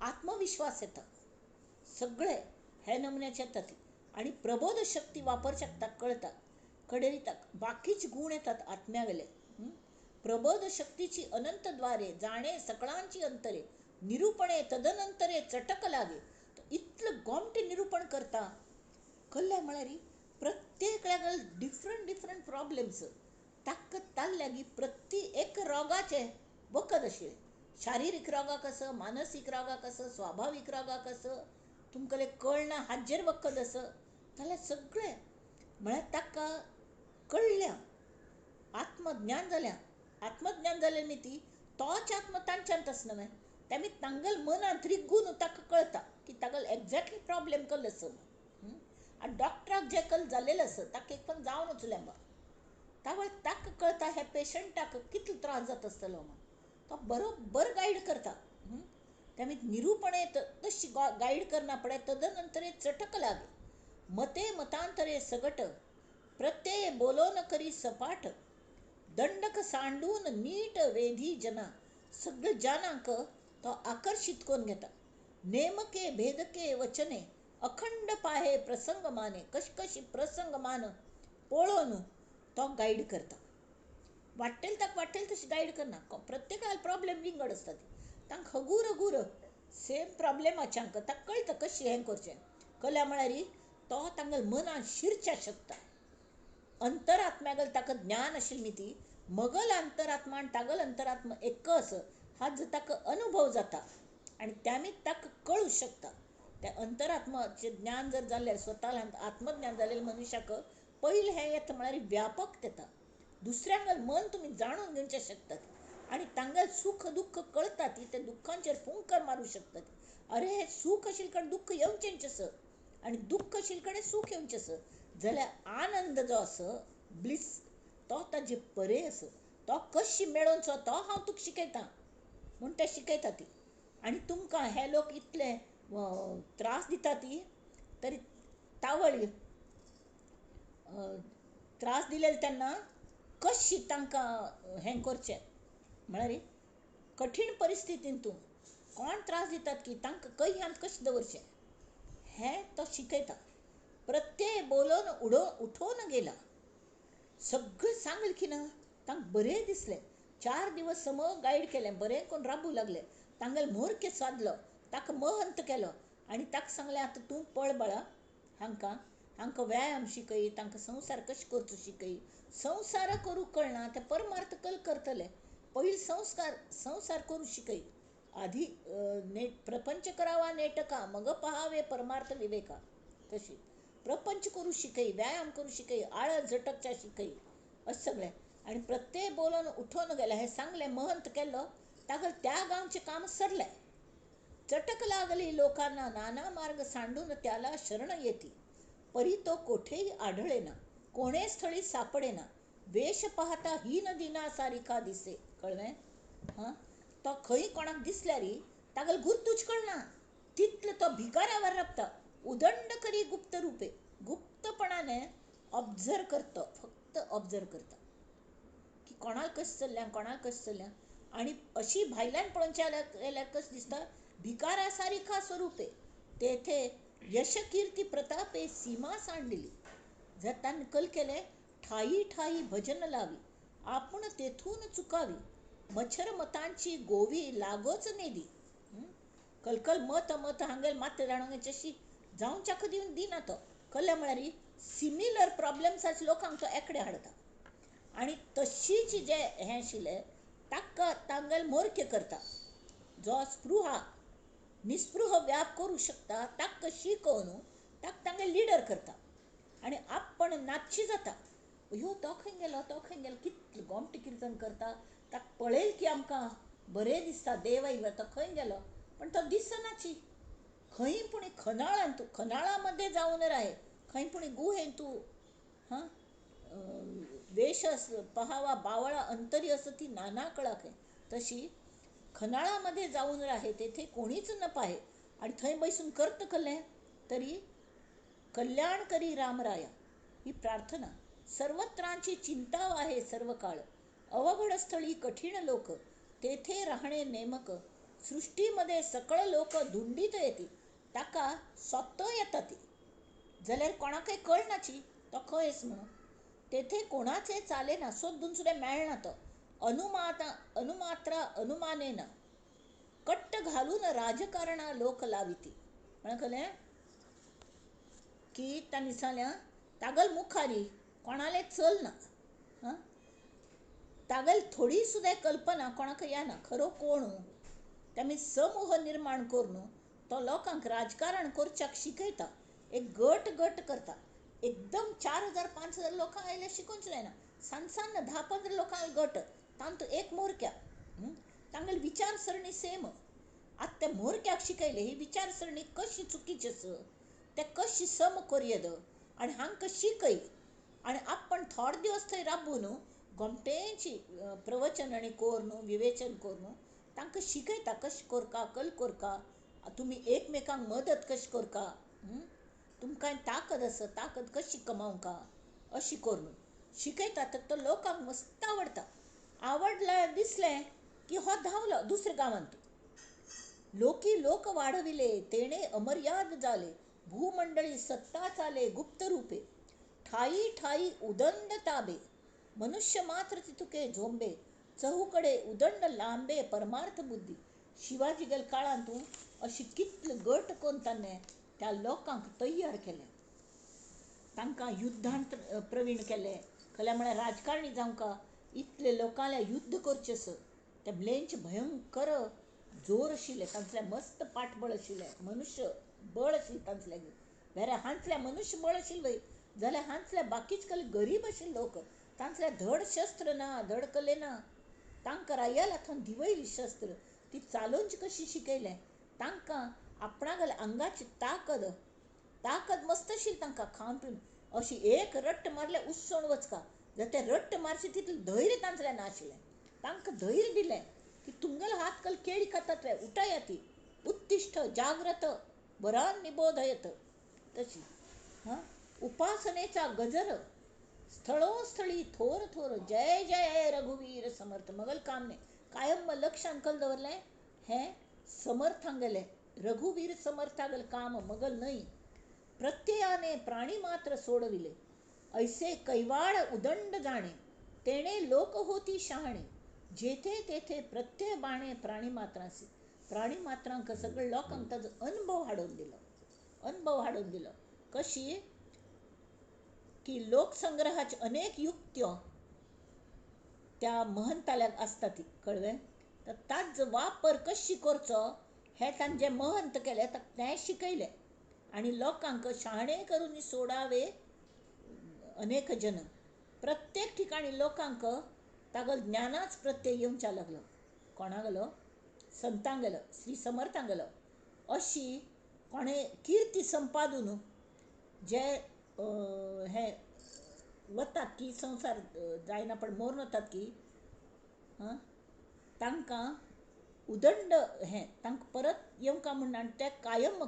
आत्मविश्वास येता, सगळे हे नमन्याचे येता ती. आणि प्रबोध शक्ती वापरच्याक ताका कळटा. कडेरी ताका बाकीचे गूण येतात आत्म्यावेले. प्रबोध शक्तीची अनंत द्वारे जाणे सकळांची अंतरे, निरूपणे तदनंतरे चटक लागे. इतलं गोमटे निरूपण करता. कल्ल्या म्हळ्यार प्रत्येक लागल डिफरंट प्रॉब्लेम्स ताका ताल्ल्यागी प्रत्येक रोगाचे वखद अशें. शारिरीक रोगाक असं, मानसीक रोगाक असं, स्वाभाविक रोगाक असं, तुमकां कळना हाजेर वखद असं. जाल्यार सगळें म्हळ्यार ताका कळल्या, आत्मज्ञान जालें न्ही ती, तोच आत्म तांच्यांत आसना न्हय. तेमी तांगल मनांत रिग्गून ताका कळटा की तागेलो एक्झॅक्टली प्रॉब्लेम कल असो. आनी डॉक्टराक जे कल जाल्लेलो आसा ताका एक पण जावन वचूलें बा, तावळ ताका कळटा हे पेशंटाक कितलो त्रास जाता आसतलो म्हणून. तो बरोबर गायड करता. तेमी निरूपणे तशी गायड करना पडे. तदनंतर चटक लागे, मते मतांतरे सगट, प्रत्यय बोलोन करी सपाट, दंडक सांडून नीट वेधी जना. सगळे जानांक तो आकर्षित करून घेता. नेमके भेदके वचने, अखंड पाहे प्रसंग माने. कशी प्रसंग मान पळोवन तो गायड करता. वाटेल तशी गायड करना. प्रत्येकाला प्रॉब्लेम विंगड असतात. तांकां हगूर सेम प्रॉब्लेमाच्यांक ताका कळटा कशी हें करचें. कळ्ळें म्हळ्यार तो तांगेल मनान शिरच्या शकता. अंतरात्म्यागल ताका ज्ञान आशिल्ली न्ही ती, मगल अंतरात्मा आनी तागल अंतरात्मा एक आस हाजो ताका अनुभव जाता आनी त्यामीत ताका कळू शकता. ते अंतरात्माचें ज्ञान जर जाल्यार, स्वताला आत्मज्ञान जाल्लेल्या मनशाक पयलें हें येता म्हळ्यार व्यापक येता. दुसऱ्यांगल मन तुमी जाणून घेवचे शकतात आनी तांगेल सुख दुःख कळटा. ती ते दुःखांचेर फुंकर मारूं शकतात. अरे हे सूख आशिल्ले कडेन दुःख येवचेंच आसा आनी दुःख आशिल्ले कडेन सूख येवचें आसा. जाल्यार आनंद जो आसा, ब्लिस, तो ताजे परे आसा. तो कशी मेळोवचो तो हांव तुका शिकयतां म्हूण ते शिकयता ती. आनी तुमकां हे लोक इतले त्रास दिता ती, तरी तावळी त्रास दिलेले तेन्ना कशी तांकां हें करचें म्हळ्यार कठीण परिस्थितींतून कोण त्रास दितात की तांकां कह्यांत कशें दवरचें हें तो शिकयता. प्रत्यय बोलोन उठोन गेला. सगळें सांगलें की ना तांकां बरें दिसलें. 4 दिवस समज गायड केलें, बरें करून राबूं लागलें. तांगेल मोर्क्य सादलो, ताका महंत केलो आनी ताका सांगलें आतां तूं पळ बाळा, हांकां व्यायाम शिकय, तांकां संवसार कशें करचो शिकय. संवसार करूं कळना ते परमार्थ कल करतले. पयलीं संवसार करूं शिकय. आधी प्रपंच करावा नेटका, मग पहावे परमार्थ विवेका. तशी प्रपंच करूं शिकय, व्यायाम करूं शिकय, आळस झटकच्या शिकय, अशें सगळें. आनी प्रत्यय बोलोन उठोन गेला हें सांगलें, महंत केलो. तागेल त्या गांवचें काम सरलें. चटक लागली लोकांना, नाना मार्ग सांडून त्याला शरण येती. परी तो कोठेही आढळेना, कोणे स्थळी सापडेना. वेश पाहता हीन दिना सारिका दिसे. कळ्ळें? तो खंय कोणाक दिसल्यार तागेल गुर्तूच कळना. तितलो तो भिकाऱ्यावर रपता. उदंड करी गुप्त रूपे, गुप्तपणाने ऑब्झर्व करता, फक्त ऑब्झर्व करता की कोणाला कशें चल्ल्या. आनी अशी भायल्यान पळोवनची जाल्यार कशें दिसता, भिकारा सारिका स्वरूपे तेथे यश कीर्ती प्रतापे सीमा सांडली. जर तांणी कल केलें, ठाई भजन लावी, आपण तेथून चुकावी, मच्छर मतांची गोवी लागोच नेदी. कलकल मत मत हांगेल मात जाणोंगे चशी जावच्या कधी दिना तो कल्ल्या म्हळ्यार सिमिलर प्रॉब्लेम्स लोकांक तो एकडे हाडता आणि तशीच जे हें आशिल्लें ताका तांगेल मोरके करता जो स्पृहा निस्पृह व्याप करू शकता ताका शिकोवन ताका तांगे लिडर करता आणि आपण नाचशी जाता ह्यो तो खंय गेलो कितलो गोमटे किर्तन करता ताका पळयल की आमकां बरें दिसता देव येयलो तो खंय गेलो पण तो दिसनाची खंय पूण खनाळान तूं खनाळा मध्ये जाऊन राहे खंय पूण गुहेन तूं हां वेश पहावा बावळा अंतरी असं ती नाना कळाक आहे तशी खनाळामध्ये जाऊन राहे तेथे कोणीच न पाहे आणि थंय बसून करत कल्लें तरी कल्याण करी रामराया ही प्रार्थना सर्वत्रांची चिंता आहे सर्व काळ अवघड स्थळी कठीण लोक तेथे राहणे नेमक सृष्टीमध्ये सकळ लोक धुंडीत येतील ताका स्वत येतात जाल्यार कोणाकय कळनाची तो खंयच म्हणून तेथे कोणाचे चालेना सोदून सुद्धा मेळना तो अनुमात्रा अनुमानेना कट्ट घालून राजकारणा लोक लाविती म्हणकले की त्यांनी सांगल्या तागल मुखारी कोणाले चल ना हां तागल थोडी सुद्धा कल्पना कोणाक येना खरो कोण तेमी समूह निर्माण करून तो लोकांक राजकारण करच्याक शिकयता एक गट गट करता एकदम 4000 5000 लोक आयले शिकूंच जायना सान 10-15 लोकांक गट तांतू एक मोरक्या तांगेल विचारसरणी सेम आता त्या मोरक्याक शिकयले ही विचारसरणी कशी चुकीची आस ते कशी सम करयेद आणि हांकां शिकय आणि आपण थोडे दिवस थंय राबून गोमटेची प्रवचन आणि कोर न्हू विवेचन कोर न्हू तांकां शिकयता कशें करका कल करका तुमी एकमेकांक मदत कशी करका तुमकां ताकद आसा ताकद कशी कमावका अशी करून शिकयता तर तो लोकांक मस्त आवडटा आवडलें दिसलें की हो धांवलो दुसऱ्या गांवांत लोकी लोक वाढविले तेणे अमर्याद झाले भूमंडळी सत्ता चाले गुप्त रूपे ठाई ठाई उदंड ताबे मनुष्य मात्र तितुके झोंबे चहूकडे उदंड लांबे परमार्थ बुद्धी शिवाजी गेल काळांत अशी कितले गट करून ताणें त्या लोकांक तयार केले तांकां युद्धांत प्रवीण केले खरें म्हळ्यार राजकारणी जावंका इतले लोकांले युद्ध करचें आस ते ब्लेंच भयंकर जोर आशिल्ले तांचलें मस्त पाठबळ आशिल्लें मनुष्य बळ आशिल्लें तांचलें वेरे हांचलें मनुष्य बळ आशिल्लें जाल्यार हांचले बाकीच कले गरीब आशिल्ले लोक तांचले धड शस्त्र ना धड कले ना तांकां रायाल हातान दिवयली शस्त्र ती चालोवची कशी शिकयलें तांकां आपणागेल्या आंगाची ताकद मस्त आशिल्ली तांकां खावन पिवन अशी एक रट्ट मारले उसवून वचका जाल्यार ते रट्ट मारचे तितलें धैर्य तांचलें नाशिल्लें तांकां धैर्य दिलें की तुमगेलो हात कल केळी खातात रे उठयाती उत्तिष्ठ जाग्रत वरान निबोधयत तशी उपासनेचा गजर स्थळोस्थळी थोर थोर जय जय रघुवीर समर्थ मगल कामने कायम लक्षान कल दवरलें हें समर्थांगेलें रघुवीर समर्थागल काम मगल नाही प्रत्ययाने प्राणी मात्र सोडविले ऐसे कैवाड उदंड जाणे तेणे लोक होती शहाणे जेथे तेथे प्रत्यय बाणे प्राणी मात्रांक सगळे लोकांक ताजो अनुभव हाडून दिलो कशी की लोकसंग्रहाचे अनेक युक्त्यो त्या महंताल्याक आसता ती कळ्ळें तर ताजो वापर कशी करचो हे तांचे महंत केले तें शिकयलें आणि लोकांक शहाणे करून सोडावे अनेक जन प्रत्येक ठिकाणी लोकांक तागल ज्ञानाच प्रत्यय येवचा लागलो कोणागलो संतांगेलो श्री समर्थांगेलो अशी कोणे कीर्ती संपादून जे हे वतात की संसार जायना पण मरून वतात की तांकां उदंड हें तांकां परत येवंका म्हणून आनी ते कायम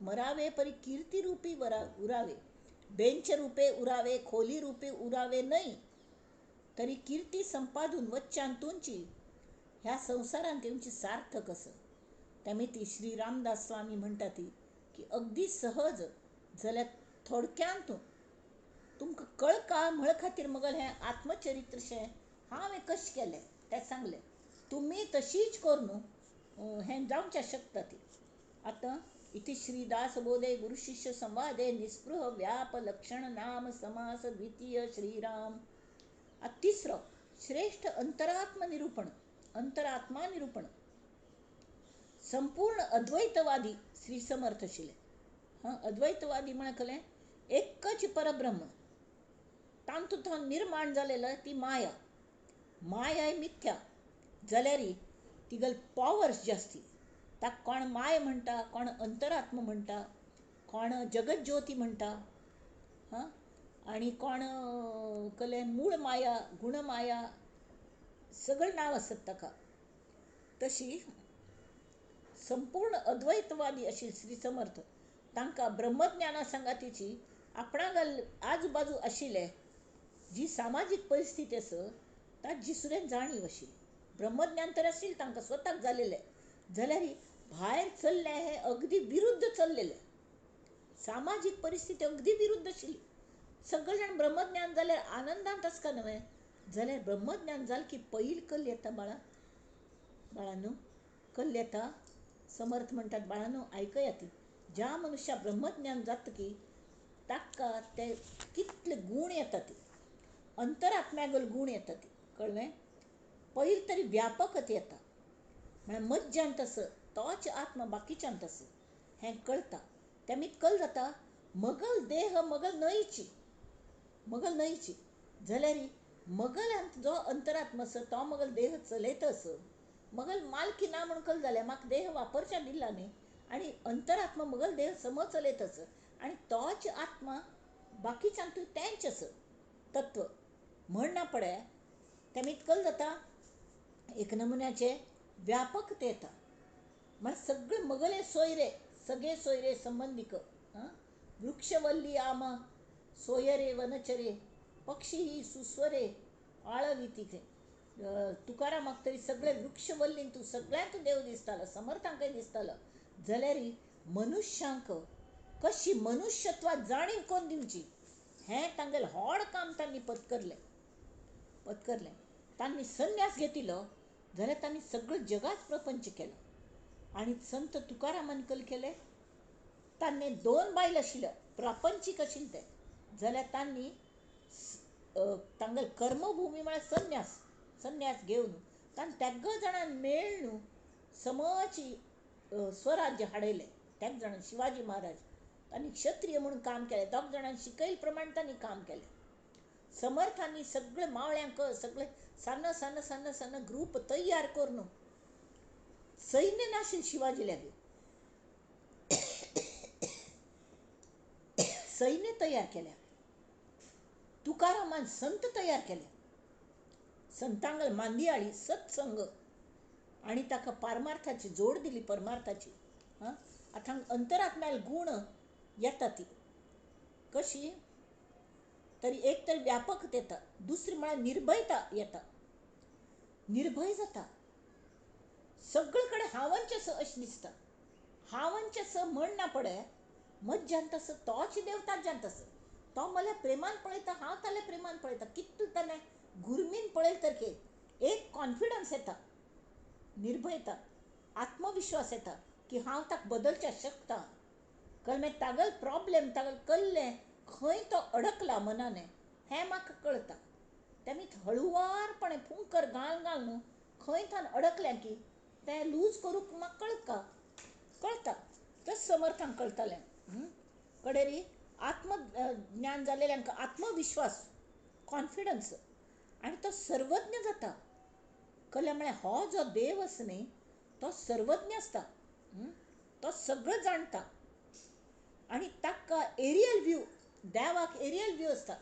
मरावे परी कीर्ती रुपी उरावे बेंच रुपे उरावे खोली रुपे उरावे नाही तरी कीर्ती संपादून वच्च्यान तुमची ह्या संसारांत येवची सार्थक असं त्यामुळे ती श्री रामदास स्वामी म्हणटा ती की अगदी सहज जाल्यार थोडक्यांत तुमकां कळका म्हळ खातीर मगल हें आत्मचरित्रशें हांवें कशें केलें तें सांगलें तुमी तशीच करून हें जावचें शकता ती आता इथे श्रीदासबोधे गुरुशिष्य संवादे निस्पृह व्याप लक्षण नाम समास द्वितीय श्रीराम. तिसरं श्रेष्ठ अंतरात्म निरूपण. अंतरात्मा निरूपण संपूर्ण अद्वैतवादी श्री समर्थ शिले. अद्वैतवादी म्हळ्यार एकच परब्रह्म तांतून निर्माण झालेलं ती माया. माया आहे मिथ्या जाल्यार तिगल पॉवर्स जास्ती. ताका कोण माय म्हणटा, कोण अंतरात्म म्हणटा, कोण जगत ज्योती म्हणटा, आणि कोण कले मूळ माया, गुणमाया, सगळं नाव असत ताका. तशी संपूर्ण अद्वैतवादी अशी श्री समर्थ तांकां ब्रह्मज्ञाना संगातीची आपणागल आजूबाजू आशिल्ले जी सामाजिक परिस्थिती आसा ताची सुद्दां जाणीव आशिल्ली. ब्रह्मज्ञान तर आशिल्लें तांकां स्वताक जालेलें, जाल्यार भायर चल्ले हे अगदी विरुद्ध चल्लेले. सामाजिक परिस्थिती अगदी विरुद्ध आशिल्ली. सगळे जाण ब्रह्मज्ञान जाल्यार आनंदांत आसका न्हय, जाल्यार ब्रह्मज्ञान जालें की पयली कल्ल येता बाळांनो, कल्ल येता. समर्थ म्हणटात बाळांनो आयकया ती, ज्या मनशाक ब्रह्मज्ञान जातकी ताका ते कितले गूण येता ती, अंतरात्म्यागल गूण येता ती, कळ्ळें. पयलीं तरी व्यापकत येता, म्हळ्यार मज्जांत आस तोच आत्मा बाकीच्यांत आस हें कळटा. त्या मगीर कळ्ळ जाता मगल देह मगल न्हयची, जाल्यार मगलांत जो अंतरात्मा आसा तो मगल देह चलयता आस. मगल मालकी ना म्हण कळ्ळ जालें, म्हाका देह वापरच्या दिला न्ही, आनी अंतरात्मा मगल देह सम चलयता आस आनी तोच आत्मा बाकीच्यांतूय तेंच आस तत्व म्हणना पडे. त्या मगीर कळ्ळ जाता एक नमुन्याचे व्यापकते येता. म्हळ्यार सगळे मगले सोयरे, सगळे सोयरे संबंधीक, वृक्षवल्ली आमा सोयरे वनचरे, पक्षी ही सुस्वरे आळवितीचे. तुकारामाक तरी सगळे वृक्षवल्लीन तूं सगळ्यांक देव दिसतालो, समर्थांकय दिसतालो, जाल्यार मनुश्यांक कशी मनुष्यत्वात जाणीव कोण दिवची हें तांगेलें व्हड काम तांणी पत्करलें. तांणी संन्यास घेतिलो जाल्यार तांणी सगळं जगाच प्रपंच केलो. आनी संत तुकारामान कल केलें, तांणे 2 बायल आशिल्ल्यो, प्रापंचीक आशिल्ले ते, जाल्यार तांणी तांगेल कर्मभुमी म्हळ्यार संन्यास घेवन तांणी तेग जाणांनी मेळून समची स्वराज्य हाडयलें. तेग जाणां शिवाजी महाराज तांणी क्षत्रिय म्हणून काम केलें, दोग जाणांनी शिकयले प्रमाणे तांणी काम केलें. समर्थांनी सगळे मावळ्यांक सगळे सान्न सान्न सान्न सान्न ग्रूप तयार करून सैन्य नाशिल्लें शिवाजी लागीं, सैन्य तयार केल्या. तुकारामान संत तयार केले, संतांगल मांदियाळी सत्संग आनी ताका पारमार्थाची जोड दिली, परमार्थाची. आतां अंतरात्म्याल गूण येता ती कशी तरी, एक तर व्यापकता येता, दुसरी म्हळ्यार निर्भयता येता. निर्भय जाता, सगळे कडेन हांवंच अशें दिसता. हांवंच म्हणना पडे मज्जांत आस तोच देव ताज्यांत आस. तो म्हळ्यार प्रेमान पळयता, हांव ताले प्रेमान पळयता. कितू ताणें गुरमीन पळयलें तर एक कॉन्फिडन्स येता, निर्भयता, आत्मविश्वास येता की हांव ताका बदलचें शकता. कळ्ळें, तागल प्रॉब्लेम तागल कल्लें खंय तो अडकला मनाने हें म्हाका कळटा. तेमी हळुवारपणे फुंकर घालून खंय थान अडकलें की तें लूज करूंक म्हाका कळटा. तस समर्थांक कळटालें. कडेरी आत्मज्ञान जालेल्यांक आत्मविश्वास, कॉन्फिडन्स, आनी तो सर्वज्ञ जाता. कळ्ळें, म्हळ्यार हो जो देव आसा न्ही तो सर्वज्ञ आसता, तो सगळं जाणता. आनी ताका एरियल व्यू, देवाक एरियल व्यू आसता.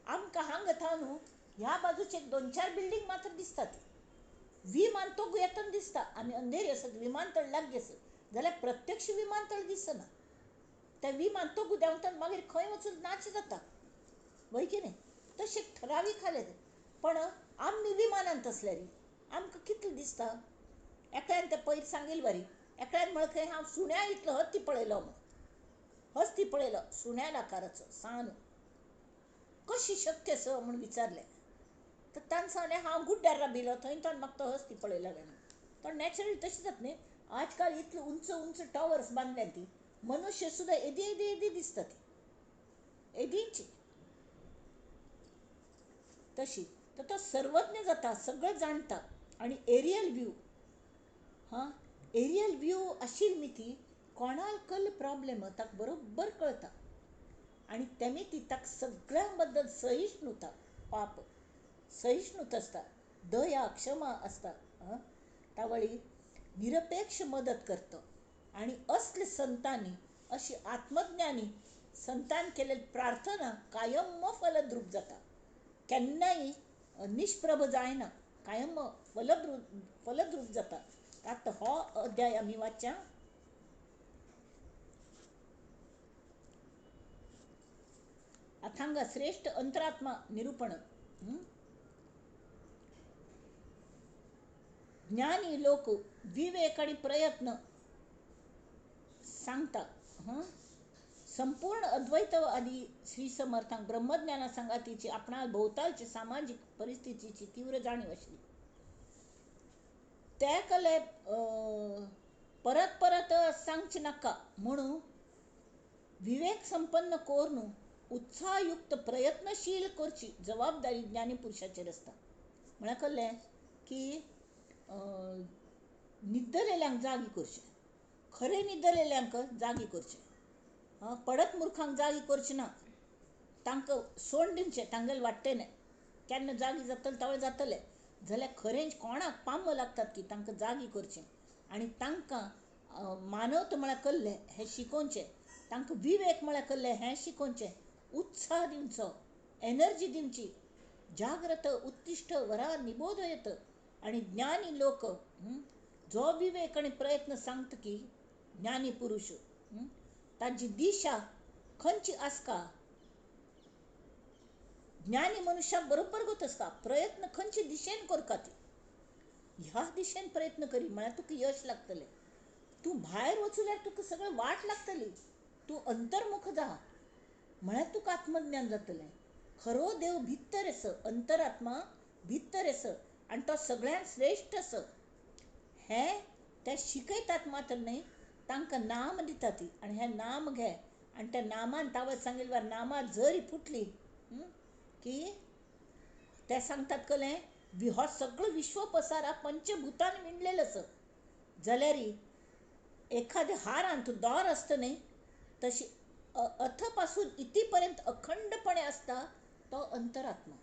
आमकां हांगा थावन ह्या बाजूचे 2-4 बिल्डींग मात्र दिसतात. विमानतळ येतना दिसता, आमी अंधेरी आसत, विमानतळ लागीं आसत जाल्यार प्रत्यक्ष विमानतळ दिसना. त्या विमानतळ देंवतना मागीर खंय वचून नाच जाता, वय की न्ही. तशें ठरावीक हालें. पण आमी विमानांत आसल्यार आमकां कितलें दिसता. एकल्यान तें पयर सांगिल्लें बरी, एकल्यान म्हळें खंय हांव सुण्या इतलो हत्ती पळयलो म्हूण. हस्ती पळयलो सुण्याल आकाराचो सांदो, कशी शक्य आसा म्हूण विचारलें. तर ताणें सांगलें हांव गुड्ड्यार राबिलो थंय म्हाका तो हस्ती पळयलो. तो नॅचरली तशें जाता न्ही. आजकाल इतले उंच उंच टॉवर्स बांधल्या ती मनुष्य सुद्धा एदी एदी एदी दिसतात एदींची तशी. तर तो सर्वज्ञ जाता, सगळं जाणता. आणि एरियल व्यू, हां, एरियल व्यू अशी मिती कोणाल कल प्रॉब्लेम ताक बरोबर कळता. आणि त्यामी ती ताक सगळ्यांबद्दल सहिष्णुता, पाप सहिष्णुता असता, दया क्षमा असता. त्यावेळी निरपेक्ष मदत करतं. आणि असले संतांनी, अशी आत्मज्ञानी संतान केलेली प्रार्थना कायम फलद्रूप जाता, केन्नाय निष्प्रभ जायना, कायम फलद्रूप जाता. आता हो अध्याय आम्ही वाच्या. अथांग श्रेष्ठ अंतरात्मा निरूपण. ज्ञानी लोक विवेक आणि प्रयत्न सांगता. संपूर्ण अद्वैतवादी श्री समर्थांक ब्रह्मज्ञाना संगातीची आपणा भोवतालची सामाजिक परिस्थितीची तीव्र जाणीव असली. त्या कले परत परत सांगची नका म्हणून विवेक संपन्न कोरनू उत्साहयुक्त प्रयत्नशील करची जबाबदारी ज्ञानी पुरुषाचेर असता. म्हणा कळले की निद्दलेल्यांक जागी करचे, खरे निद्दलेल्यांक जागी करचे. पडत मूर्खांक जागी करचे ना, तांकां सोड दिवचे, तांगेले वाटते नाही. केन्ना जागी जातले तवळे जातले जाल्यार खरेंच कोणाक पाम लागतात की तांकां जागी करचें. आनी तांकां मानवता म्हळ्यार कल्ले हें शिकोवचें, तांकां विवेक म्हळ्यार कल्ले हें शिकोवचें, उत्साह दिवचो, एनर्जी दिवची, जाग्रत उत्तिष्ठ वरा निबोधयत. आणि ज्ञानी लोक जो विवेक आणि प्रयत्न सांगता की ज्ञानी पुरुष ताची दिशा खंयची आसका. ज्ञानी मनुष्याक बरोबर गत आसता प्रयत्न खंयचे दिशेन करता ती, ह्या दिशेन प्रयत्न करी म्हळ्यार तुका यश लागतलें. तूं भायर वचूल्यार तुका सगळें वाट लागतली. तूं अंतर्मुख जा म्हळ्यार तुका आत्मज्ञान जातलें. खरो देव भितर आस, अंतरात्मा भितर आस आनी तो सगळ्यांत श्रेष्ठ आस. हें ते शिकयतात मात्र न्ही, तांकां नाम दिता ती. आनी हें नाम घे आनी त्या नामान तावळे सांगिल्ल्या नामा जरी फुटली की ते सांगतात कळ्ळें, हो सगळं विश्व पसारा पंचभूतान विणलेलं आस जाल्यार एखाद्या हारांत दोर आसता न्ही तशी अथपासून इतीपर्यंत अखंडपणे असता तो अंतरात्मा.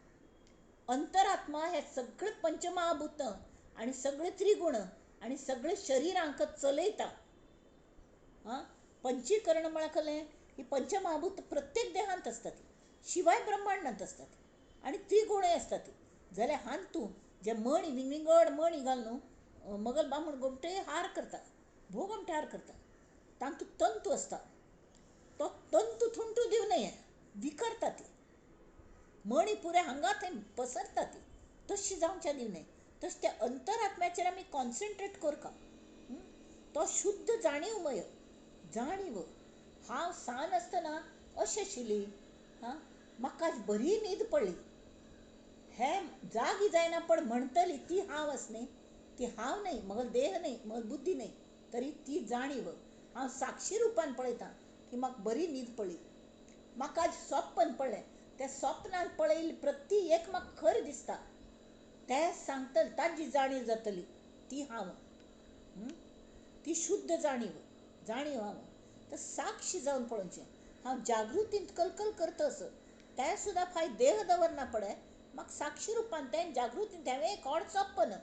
अंतरात्मा हे सगळे पंचमहाभूत आणि सगळे त्रिगुण आणि सगळे शरीरांक चलयता. पंचीकरण म्हळ्यार कळ्ळें, ही पंचमहाभूत प्रत्येक देहांत असतात, शिवाय ब्रह्मांडांत असतात. आणि त्रिगुणय असतात. जाल्यार हांतू जे मणी विंगड मणी घालून मगल बामण गोमटे हार करता, भोगमटे हार करता, तांतू तंतू असता. तो तंतू थुंटू दिव नये, विकरता ती मणी पुऱ्या हांगा थंय पसरता ती, तशी जावच्या दिव नये. तशें त्या अंतरात्म्याचेर आमी कॉन्सन्ट्रेट करता. तो शुद्ध जाणीवमय जाणीव. हांव सान आसतना अशें आशिल्ली, म्हाका बरी न्हीद पडली, हें जागी जायना पण म्हणटली ती हांव आस न्ही, ती हांव न्ही, म्हजो देह न्ही, म्हजी बुद्धी न्ही, तरी ती जाणीव हांव साक्षी रुपान पळयतां की म्हाका बरी न्हीद पडली. म्हाका आज स्वप्न पडलें, त्या स्वप्नांत पळयल्ली प्रती एक म्हाका खरें दिसता. तें सांगतले ताजी जाणीव जातली ती हांव, ती शुद्ध जाणीव हांव. तर साक्षी जावन पळोवचें. हांव जागृतींत कलकल करतस तें सुद्दां फाय देह दवरना पळय, म्हाका साक्षी रुपान तें जागृतींत हांवें कोण स्वप्न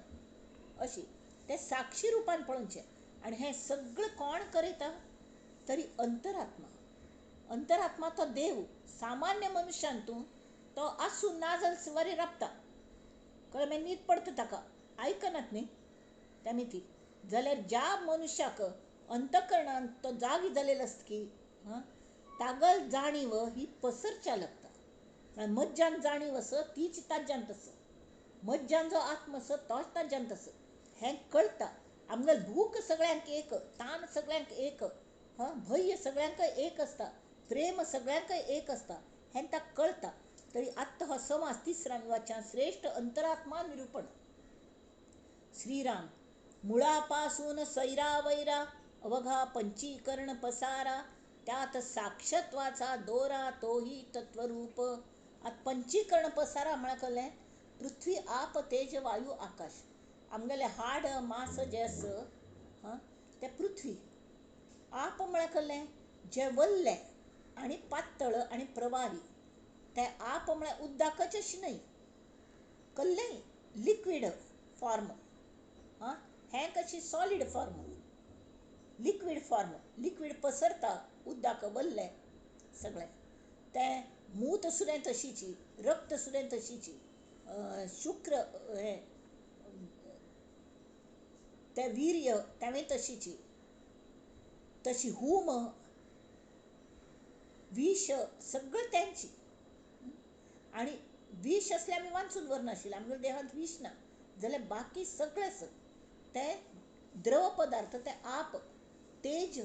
अशी तें साक्षी रुपान पळोवचें. आनी हें सगळें कोण करयता तरी अंतरात्मा. अंतरात्मा तो देव सामान्य मनशांतूं तो आसूं ना जाल्यार वरी राबता. कळ्ळें, मागीर न्हीद पडटा ताका, आयकनात न्ही तेमी ती. जाल्यार ज्या मनशाक अंतकरणान तो जागी जालेलो आसता की तागल जाणीव ही पसरच्या लागता. मज्जान जाणीव आस तीच ताज्यांत आस, मज्जान जो आत्म आस तोच ताज्यांत आस, हें कळटा. आमगेल भूक सगळ्यांक एक, ताण सगळ्यांक एक, भय सगळ्यांक एक आसता, प्रेम सगळ्यांक एक आसता, हें ताका कळटा. तरी आत्ता हो समाज तिसरा वाच्या श्रेष्ठ अंतरात्मा निरूपण. श्रीराम मुळापासून सैरावैरा अवघा पंचीकरण पसारा, त्यात साक्षत्वाचा दोरा तोही तत्वरूप. आता पंचीकरण पसारा म्हणकले पृथ्वी आप तेज वायू आकाश. आमगेले हाड मास जे असं हां ते पृथ्वी. आप म्हणकले जे वल्ले आणि पातळ आणि प्रवाही ते आप म्हळ्यार उदकाच अशी न्हय, कल्लें लिक्वीड फॉर्म. हां हें कशी सॉलिड फॉर्म, लिक्वीड पसरता उदक वल्लें सगळें. तें मूत सुद्दां तशीची, रक्त सुद्दां तशीची, शुक्र हें तें वीर्य तेंवूय तशीची, तशी हूम विष सगळं त्यांची. आणि विष असले आमी वाचून व्हरनाशिल्ले, आमच्या देहांत विष ना जाल्यार बाकी सगळेंच ते द्रव पदार्थ, ते आप तेज,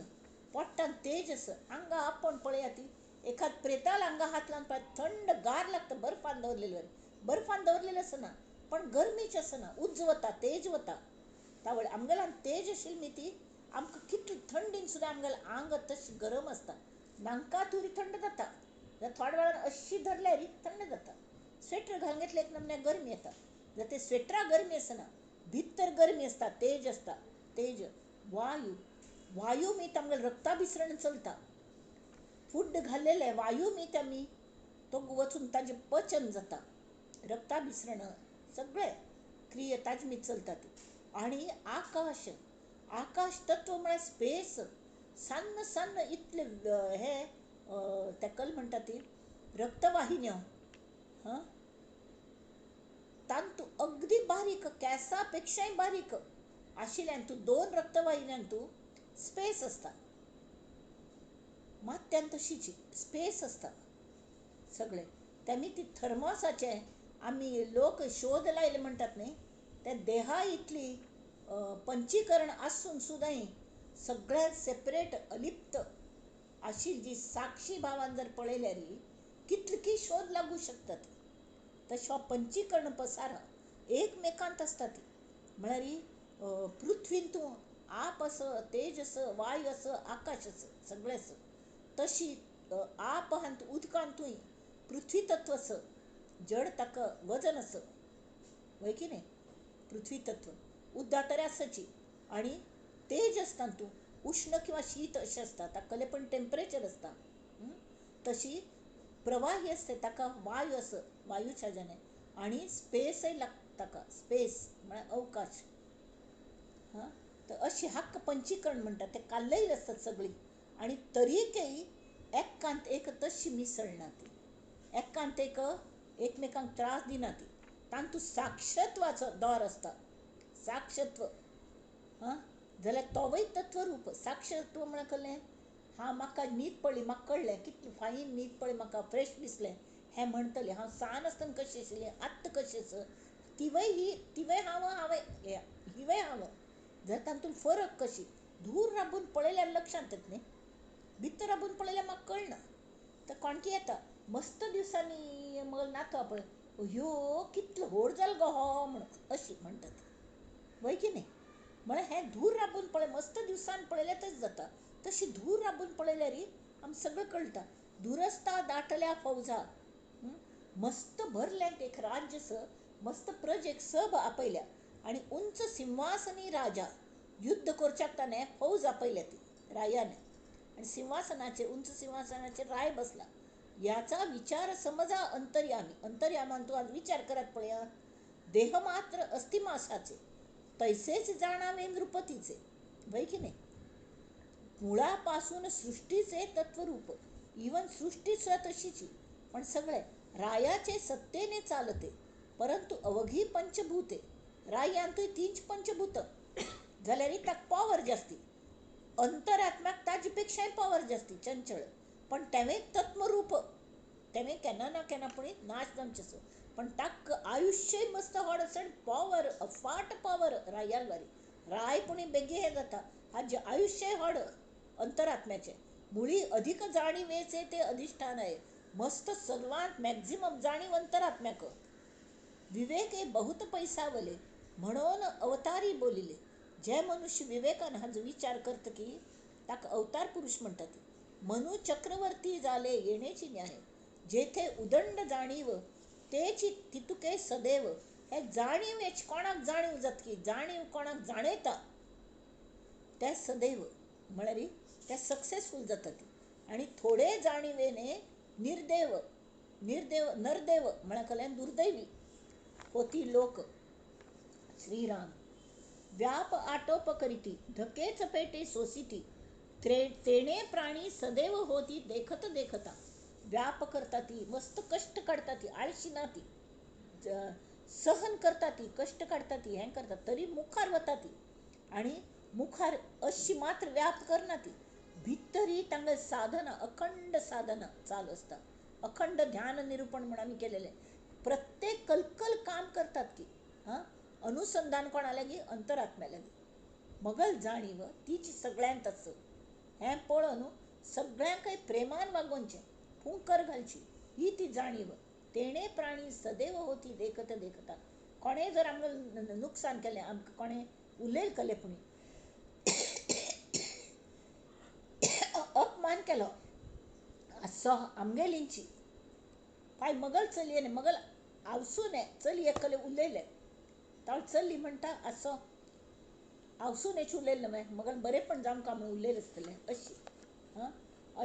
पोट्टान तेज आसा. हांगा आपण पळया ती एखाद प्रेताल हांगा हात लावन पळय, थंड गार लागता बर्फान दवरलेले. बर्फान दवरलेले आसना पण गरमीच आसना, उज्ज वता, तेज वता. तावळे आमगेल्यान तेज आशिल्ली न्ही ती, आमकां कितली थंडीन सुद्दां आमगेलें आंग तशी गरम आसता. नांका तुरी थंड जाता, जाल्यार थोड्या वेळान अशी धरल्यार थंड जाता. स्वेटर घालून घेतले एक नमने गरमी येता, जाल्यार ते स्वेटरा गरमी आसना, भितर गरमी आसता, तेज आसता. तेज वायू मीत आमगेलें रक्ता भिसरण चलता. फूड घाल्लेले वायू मीत आमी तो वचून ताजें पचन जाता, रक्ता भिसरण सगळे क्रिया ताजे मीत चलता ती. आणि आकाश तत्व म्हळ्यार स्पेस, सन्न सन्न इतले हे तेकल म्हणटा ती रक्तवाहिन्यो, हां तांतू अगदी बारीक, केंसा पेक्षाय बारीक आशिल्ल्यान तूं 2 रक्तवाहिन्यान तूं स्पेस आसता. मात्यान तशीची स्पेस आसता सगळे. तेमी ती थर्मोसाचे आमी लोक शोध लायले म्हणटात न्ही, ते देहा इतली पंचीकरण आसून सुद्दां सगळ्यात सेपरेट अलिप्त आशिल्ली जी साक्षी भावान जर पळयल्यार कितली शोध लागू शकतात. तशें हो पंचीकरण पसारा एकमेकांत आसता ती. म्हळ्यार पृथ्वीन तूं आप आस, तेज आस, वायू आस, आकाश आस, सगळें आस. तशी आप हांत उदकांत तुय पृथ्वी तत्व आस, जड ताका वजन आस, वय की न्ही. पृथ्वी तत्व उदक तरी आसची. आणि तेज आसता तूं उष्ण किंवा शीत अशें आसता, ताकले पण टेम्परेचर आसता. तशी प्रवाही असते ताका वायू आस, वायूच्या जाने. आणि स्पेसय लागता ताका, स्पेस म्हळ्यार अवकाश. हां तर अशी हक्क पंचीकरण म्हणटात, ते काल्लय आसतात सगळीं. आणि तरीकय एकांत एक तशी मिसळना ती, एकांत एक एकमेकांक त्रास दिना ती. तांतू साक्षत्वाचो दौर आसता, साक्षत्व. हां जाल्यार तोवय तत्वरूप. साक्षत्व म्हळ्यार कळ्ळें, हांव म्हाका न्हीद पडली, म्हाका कळ्ळें कितली फायन न्हीद पडली, म्हाका फ्रेश दिसलें हें म्हणटलें. हांव सान आसतना कशी आशिल्लें, आत्तां कशें आसा, तिवय हांवें हिवय हांव. जाल्यार तातूंत फरक कशी दूर राबून पळयल्यार लक्षांत येता न्ही, भितर राबून पळयल्यार म्हाका कळना. तर कोणकी येता मस्त दिवसांनी मग नातो पळय, ह्यो कितलो व्हड जालो गो हो म्हणून अशी म्हणटात, वय की न्ही. म्हळ्यार हें दूर राबून पळय, मस्त दिवसान पळयल्यार तशें जाता. तशी दूर राबून पळयल्यार आमकां सगळें कळटा. दुरस्ता दाटल्या फौजा, मस्त भरलें एक राज्य स, मस्त प्रजेक सब आपयल्या. आणि उंच सिंहासनी राजा युद्ध करच्याक ताणें फौज आपयल्या ती रायाने. आणि सिंहासनाचेर, उंच सिंहासनाचेर राय बसला. याचा विचार समजा अंतर्यामान तूं आज विचार करत पळया. देह मात्र अस्थिमासाचे, तैसेच जाणावे नृपतीचे, वय की नाही. मुळापासून सृष्टीचे तत्वरूप, इवन सृष्टी सुद्धा तशीची. पण सगळे रायाचे सत्तेने चालते, परंतु अवघी पंचभूते. रायांतूय 3 पंचभूत जाल्यार ताका पॉवर जास्ती, अंतरात्म्याक ताजे पेक्षाय पॉवर जास्ती, चंचळ. पण तेवें तत्वरूप, तेवें केन्ना ना केन्ना पूण नाश जावचें. पण ताक आयुष्य मस्त व्हड आसा, पॉवर अफाट पॉवर रायालवारी. राय पुणी बेगी हे जाता, हाजे आयुष्य व्हड अंतरात्म्याचे. मुळी अधिक जाणीवेचे ते अधिष्ठान आहे, मस्त सर्वांत मॅक्झिमम जाणीव अंतरात्म्याक. विवेक बहुत पैसावले म्हणून अवतारी बोलिले, जे मनुष्य विवेकान हाजो विचार करता की ताका अवतार पुरुष म्हणटात. मनु चक्रवर्ती जाले येणेची न्याय, जेथे उदंड जाणीव तेची तितुके सदैव. हे जाणीवेच कोणाक जाणीव जाता की जाणीव कोणाक जाणयता ते सदैव म्हळ्यार ते सक्सेसफूल जातात. आणि थोडे जाणीवेने निर्देव निर्देव नरदेव म्हळ्यार दुर्दैवी होती लोक. श्रीराम व्याप आटोप करीती धकेच पेटे सोसिती, तेणे प्राणी सदैव होती देखत देखता. व्याप करता ती मस्त कष्ट काढता ती आळशी ना ती सहन करता ती कष्ट काढता ती हें करता तरी मुखार वता ती. आणि मुखार अशी मात्र व्याप करना ती भितरी तांगे साधना अखंड साधना चालू असता. अखंड ध्यान निरूपण म्हणून आम्ही केलेले प्रत्येक कलकल काम करतात की हां अनुसंधान कोणा लागी अंतरात्म्या लागी. मगल जाणीव तीच सगळ्यांत आस हें पळोवन सगळ्यांकय प्रेमान वागोवचें फुंकर घालची ही ती जाणीव. तेणे प्राणी सदैव होती देखत देखता. कोणें जर आमकां नुकसान केलें आमकां कोणें उलयल केलें पुणी अपमान केलो आसो आमगेलींची काय मगल चलयेने मगल आवसूने चलये कले उलयले ताळ चल्ली म्हणटा आसो आवसूनेच उलयलें न्हय मगल बरेंपण जावंक म्हणून उलयलें आसतलें अशी. हां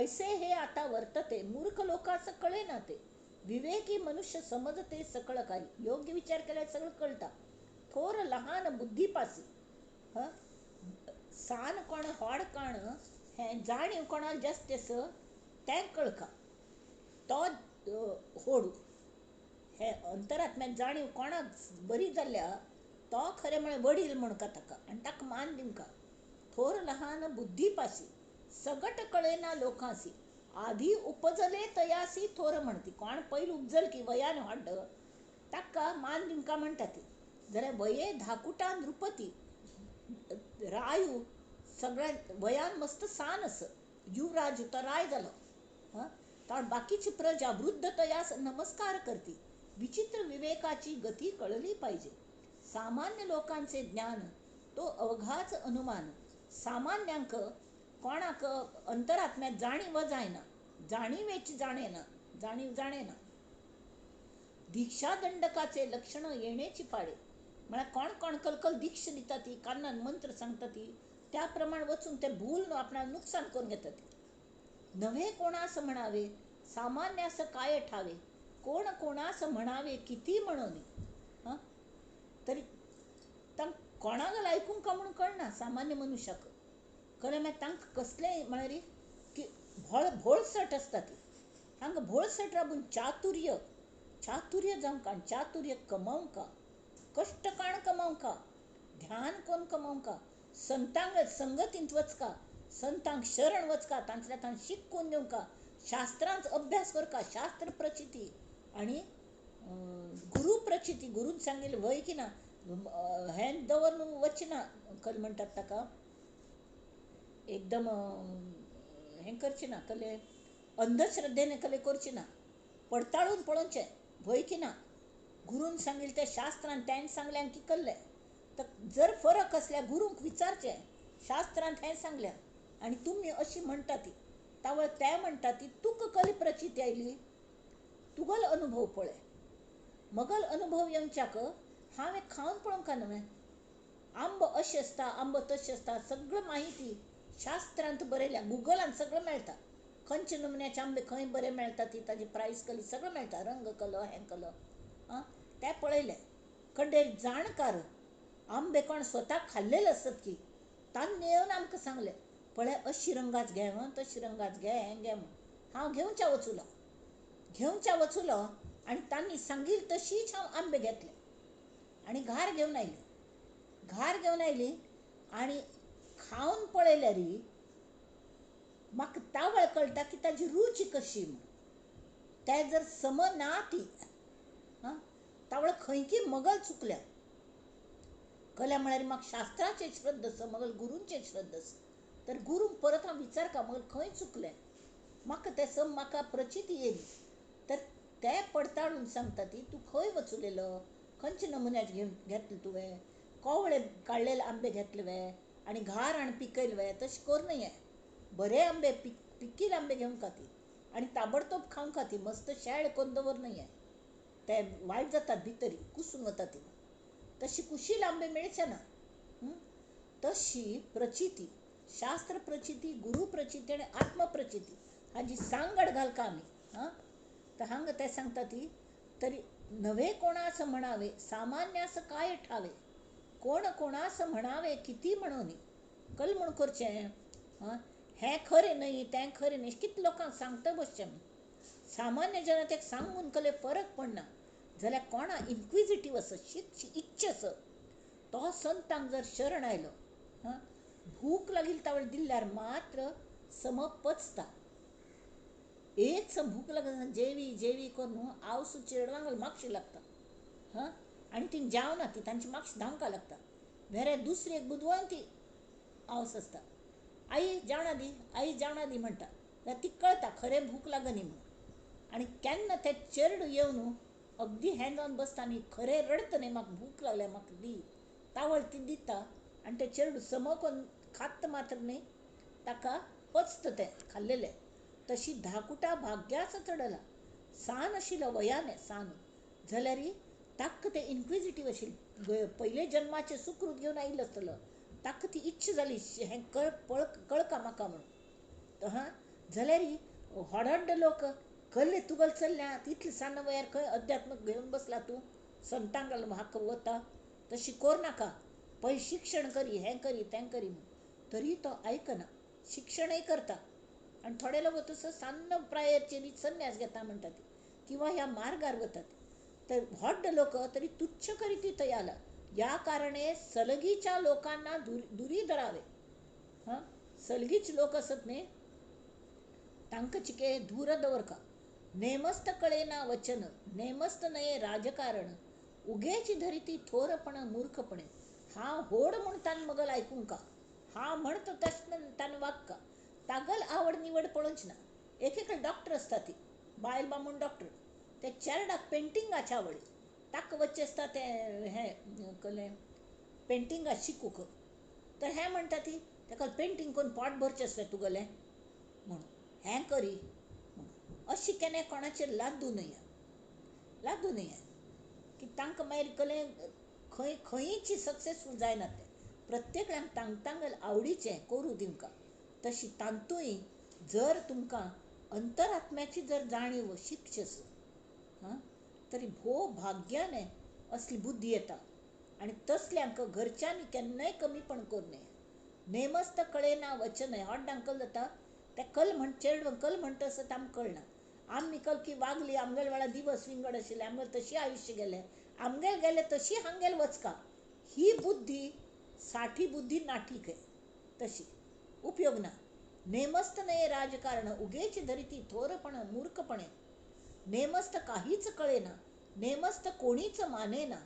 ऐसे हे आता वर्तते मूर्ख लोकांस कळेना ते, विवेकी मनुष्य समजते सकळ काही. योग्य विचार केल्यार सगळं कळटा. थोर लहान बुद्धीपासी हां सान कोण व्हड कोण हें जाणीव कोणाक जास्त आस तें कळका तो होडू. हे अंतरात्म्याक जाणीव कोणाक बरी जाल्ल्या तो खरें म्हळ्यार वडील म्हणका ताका आनी ताका मान दिवका. थोर लहान बुद्धीपासी सगट कळेना लोकांसी, आधी उपजले तयासी थोर म्हणती. कोण पयलीं उपजल की वयान व्हड ताका मान दिवका म्हणटा ती. जाल्यार वये धाकुटा नृपती रायू सगळ्यात वयान मस्त सान आस युवराज तो राय जालो. हां तर बाकीची प्रजा वृद्ध तयास नमस्कार करती. विचित्र विवेकाची गती कळली पाहिजे. सामान्य लोकांचे ज्ञान तो अवघाच अनुमान. सामान्यांक कोणाक अंतरात्म्यात जाणीव जायना जाणीवेची जाणेना जाणेना. दीक्षा दंडकाचे लक्षण येणेची पाडे म्हळ्यार कोण कोण कलकल दीक्षा दिता ती कानान मंत्र सांगता ती त्या प्रमाण वचून ते भूल आपणाक नुकसान करून घेता ती. नव्हे कोणास म्हणावे सामान्यास काय ठावे, कोण कोणास म्हणावे किती म्हणोनी. हां तरी तांक कोणाक आयकूंक का म्हणून कळना सामान्य मनशाक खरें मागीर तांकां कसलेंय म्हळ्यार की भोळसट आसता ती हांगा भोळसट राबून चातुर्य चातुर्य जावंका चातुर्य कमावंका कष्ट काण कमावंका ध्यान कोण कमावंका संतांक संगतींत वचका संतांक शरण वचका तांतल्या तांत शिकून घेवंका शास्त्रांच अभ्यास करका शास्त्र प्रचिती आणि गुरु प्रचिती गुरून सांगिल्लें वय की ना हें दवरून वचना खरें म्हणटात ताका एकदम हें करचें ना कले अंधश्रद्धेने कले करचें ना पडताळून पळोवचें भंय की ना गुरून सांगिल्लें तें शास्त्रान तें सांगल्यान की कल्लें तर जर फरक असल्यार गुरूंक विचारचें शास्त्रांत हें सांगल्या आनी तुमी अशी म्हणटा ती तावळ ते म्हणटा ती तुका कली प्रचिती आयली तुगल अनुभव पळय मगल अनुभव येवच्याक हांवें खावन पळोवंका न्हय आंब अशें आसता आंब तशें आसता सगळं माहिती शास्त्रांत बरयल्या गुगलान सगळं मेळटा खंयचे नमुन्याचे आंबे खंय बरे मेळटा ती ताजी प्रायस कली सगळं मेळटा रंग कलो हें कलो आं तें पळयलें खंय जाणकार आंबे कोण स्वता खाल्लेले आसत की तांणी येवन आमकां सांगलें पळय अशी रंगाच घे तशी रंगाच घे हें घे म्हूण हांव घेवच्या वचुलो आनी तांणी सांगिल्ली तशीच हांव आंबे घेतले आनी घार घेवन आयली आनी खावन पळयल्यार म्हाका तावळ कळटा की ताजी रुची कशी म्हूण तें जर सम ना ती हां तावळ खंय की मगल चुकल्या कल्या म्हळ्यार म्हाका शास्त्राचेर श्रद्धा आसा मगल गुरूंचेर श्रद्धा आसा तर गुरूंक परत हांव विचारता मगल खंय चुकलें म्हाका तें सम म्हाका प्रचिती येयली तर ते पडताळून सांगता ती तूं खंय वचुलेलो खंयचे नमुन्याचे घेतले तुवें कोवळे काडलेले आंबे घेतले आणि घार आणि पिकयले तशें कर न्हय. बरे आंबे पिकिल्ले आंबे घेवन खाती आणि ताबडतोब खावन खाती. मस्त शेळ करून दवर न्हय, ते वायट जातात भितरी, कुसून वता ती. तशी कुशील आंबे मेळचे ना. तशी प्रचिती, शास्त्र प्रचिती, गुरु प्रचिती आणि आत्मप्रचिती हाजी सांगड घालका आम्ही. तर हांग ते सांगता ती तरी नवे कोणास म्हणावे, सामान्य असं काय ठावे, कोण कोणास म्हणावे किती म्हणोनी, कल म्हण करचें. हें खरें न्हय तें खरें न्हय कितले लोकांक सांगता बसचें. सामान्य जनतेक सांगून कले फरक पडना जाल्यार कोणा इन्क्विजिटीव असत, इच्छ असत तो संतांक जर शरण आयलो, भूक लागील तावळ दिल्यार मात्र सम पचता. एक भूक लागून जेवी जेवी करून आवसू चेडवांक मागशी लागता. आणि ती जावना, ती तांची मागशी धांवका लागता. वेरे दुसरी एक बुधवान ती आवस आसता, आई जेवणा दी, आई जेवणा दी म्हणटा. जाल्यार ती कळटा खरें भूक लागनी म्हणून. आणि केन्ना ते चेडूं येवन अगदी हें जावन बसता न्ही, खरें रडता न्ही, म्हाका भूक लागल्या म्हाका दी, तावळ ती दिता. आणि ते चेडूं समोकून खात मात्र न्ही, ताका पचता तें खाल्लेलें. तशी धाकुटा भाग्याच चडला, सान आशिल्लो वयाने सान जाल्यार ताका तें इन्क्विजिटीव आशिल्लें, पयले जन्माचें सुकृत घेवन आयिल्लो आसतलो. ताका ती इच्छ जाली हें कळका म्हाका म्हणून. जाल्यार व्हड लोक कसले तुगेल चल्ल्यात, इतले सान्न वयार खंय अध्यात्म घेवन बसला तूं, संतांक म्हाका वता. तशी कोर नाका, पय शिक्षण करी, हें करी तें करी म्हणून. तरी तो आयकना, शिक्षणय करता आणि थोडे लोक तसं सान्न प्रायाचेर संन्यास घेता म्हणटा ती, किंवा ह्या मार्गार वतात. तर व्हड लोक तरी तुच्छ करीत तयाला. या कारणे सलगीच्या लोकांना दुरी धरावे. सलगीच लोक असत न्ही, तांकां चिके दूर दवरका. नेमस्त कळेना वचन, नेमस्त नये राजकारण, उगेची धरिती थोरपण मूर्खपणे. हा होड म्हण तान मगल ऐकूंक का, हा म्हणत तशें तान वागका. तागल आवड निवड पळोवची ना. एक डॉक्टर असता ती बायल बामूण डॉक्टर, ते चेरडाक पेंटिंगाच्या आवडी. ताका वच्चे आसता ते हें कले पेंटिंगा शिकूक. तर हें म्हणटा ती ताका पेंटिंग करून पोट भरचें आसलें तुगेलें म्हणून, हें करी म्हणून. अशी केन्ना कोणाचेर लादूं न्हय की तांकां मागीर कलें खंयची सक्सेसफूल जायना. ते प्रत्येकान तांगेल आवडीचें करूं दिवका. तशी तांतूय जर तुमकां अंतरात्म्याची जर जाणीव शिकचेस, तरी भोव भाग्याने असली बुद्धी येता. आणि तसल्यांक घरच्यांनी केन्नाय कमीपण करूं नये. नेमस्त कळेना वचन, हड्डांक कल जाता ते कल चेडवांक कल म्हणटा आसत आमकां कळना. आमी कल की वागली, आमगेल वेळा दिवस विंगड आशिल्ले, आमगेल तशी आयुश्य गेलें, आमगेल गेले तशी हांगेल वचका. ही बुद्धी साठी बुद्धी नाठी काय, तशी उपयोग ना. नेमस्त नये राजकारण, उगेची धरिती थोरपण मूर्खपणे. नेमस्त काहीच कळेना, नेमस्त कोणीच मानेना,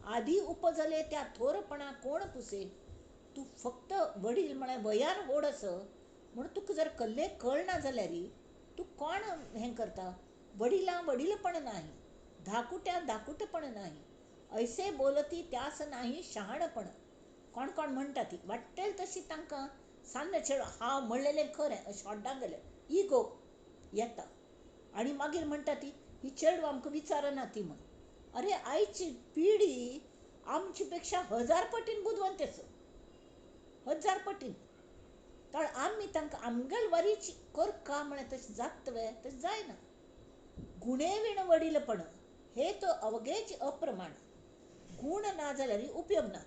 आधी उपजले त्या थोरपणा कोण पुसे. तू फक्त वडील म्हळ्यार वयान व्हड आस म्हणून तुका जर कल्ले कळना जाल्यार तू कोण हें करता. वडिलां वडीलपण नाही, धाकुट्या धाकुटपण नाही, ऐसे बोलती त्यास नाही शहाणपण. कोण कोण म्हणटा ती वाटेल तशी तांकां सान्न चेड हांव म्हणलेलें खरें अशें हड्डाक गेलें इगो येता. आणि मागीर म्हणटा ती ही चेडूं आमकां विचारना ती म्हण. अरे आयची पिढी आमची पेक्षा 1000 पटीन बुदवंत आसा, 1000 पटीन. तर आमी तांकां आमगेल वरीची कर का म्हळ्यार तशें जात तशें जायना. गुणे विण वडीलपण हे तो अवघेच अप्रमाण. गुण ना जाल्यार उपयोग ना.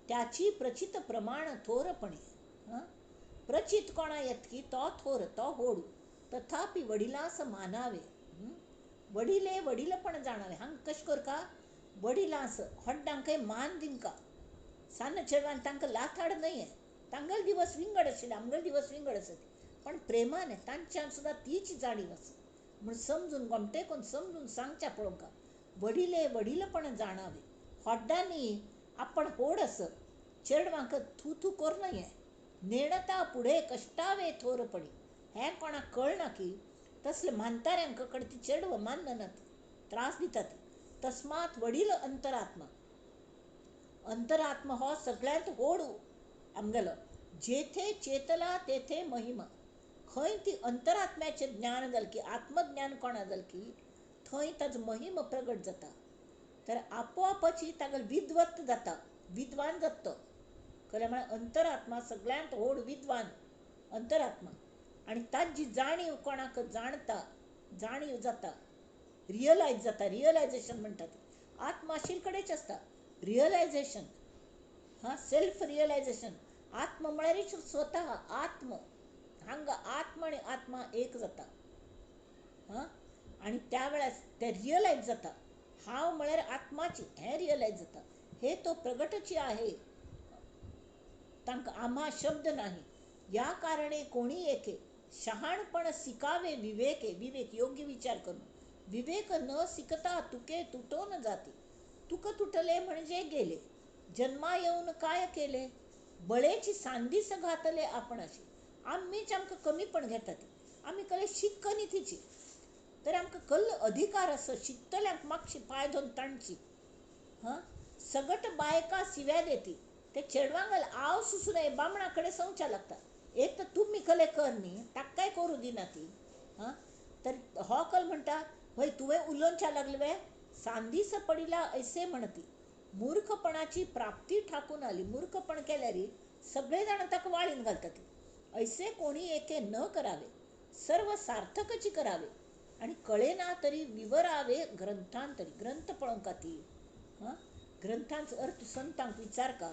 त्याची प्रचित प्रमाण थोरपणे. प्रचित कोणा येत की तो थोर तो होडू, तथापि वडिलांस मानावे. वडिले वडीलपण जाणावे. हांग कशें करका, वडिलांस हड्डांकय मान दिवका. सान्न चेडवान तांकां लाथाड न्हय, तांगेल दिवस विंगड आशिल्ले, आमगेल दिवस विंगड आसत, पण प्रेमाने तांच्यान सुद्दां तीच जाणीव आसा म्हूण समजून गोमटे करून समजून सांगच्या पळोवका. वडिले वडीलपण जाणावे. हड्डांनी आपण होड आसत, चेडवांक थू थू कर नये. नेणता पुढे कष्टावे थोरपणी. हें कोणाक कळना की तसले मानताऱ्यांक कडे ती चेडवां माननात, त्रास दितात. तस्मात वडील अंतरात्मा अंतरात्मा हो सगळ्यांत व्हड आमगेलो. जेथे चेतला तेथे महिमा. खंय ती अंतरात्म्याचें ज्ञान जालें की, आत्मज्ञान कोणा जालें की थंय ताजो महिमा प्रगट जाता. तर आपोआपची तागेलो विद्वत जाता, विद्वान जाता तो. खरें म्हळ्यार अंतरात्मा सगळ्यांत व्हड विद्वान अंतरात्मा. आनी ताची जाणीव कोणाक जाणता, जाणीव जाता, रियलायज जाता, रियलायझेशन म्हणटात. आत्मा शिरकडेच आसता. Realisation, self realisation. आत्मा म्हळ्यार स्वता आत्म. हांगा आत्मा आनी आत्मा एक जाता. आनी त्या वेळार ते रियलायज जाता. हांव म्हळ्यार आत्माची हें रियलायज जाता. हे तो प्रगटची आहे, तांकां आम्हा शब्द नाही. या कारणे कोणी एके शहाणपण शिकावे विवेके. विवेक योग्य विचार करून. विवेक न शिकता तुके तुटोन जाते. तुक तुटले म्हणजे गेले. जन्मा येऊन काय केले, बळेची सांदीस घातले आपणाशी. आम्हीच आमकां कमीपण घेतात. आमी कले शिक्कनी तिची. तर आमकां कल्ल अधिकार असो शिकतल्यांक मागची पांय धरून ताणची. सगट बायका शिव्या देती. ते चेडवांगल आव सुसुने बामणाकडे संवच्या लागता. एक तर तुम्ही कले कर न्ही, ताका काय करू दिना ती. तर हो कल म्हणटा, होय तुवें उलोवच्या लागले, सांदीस पडिला ऐसे म्हणती. मूर्खपणाची प्राप्ती ठाकून आली. मूर्खपण केल्यार सगळे जाण ताका वाळीन घालतात. ऐसे कोणी एके न करावे, सर्व सार्थकची करावे. आणि कळेना तरी विवरावे ग्रंथांतरी. ग्रंथ पळोवंका ती. ग्रंथांचो अर्थ संतांक विचार का.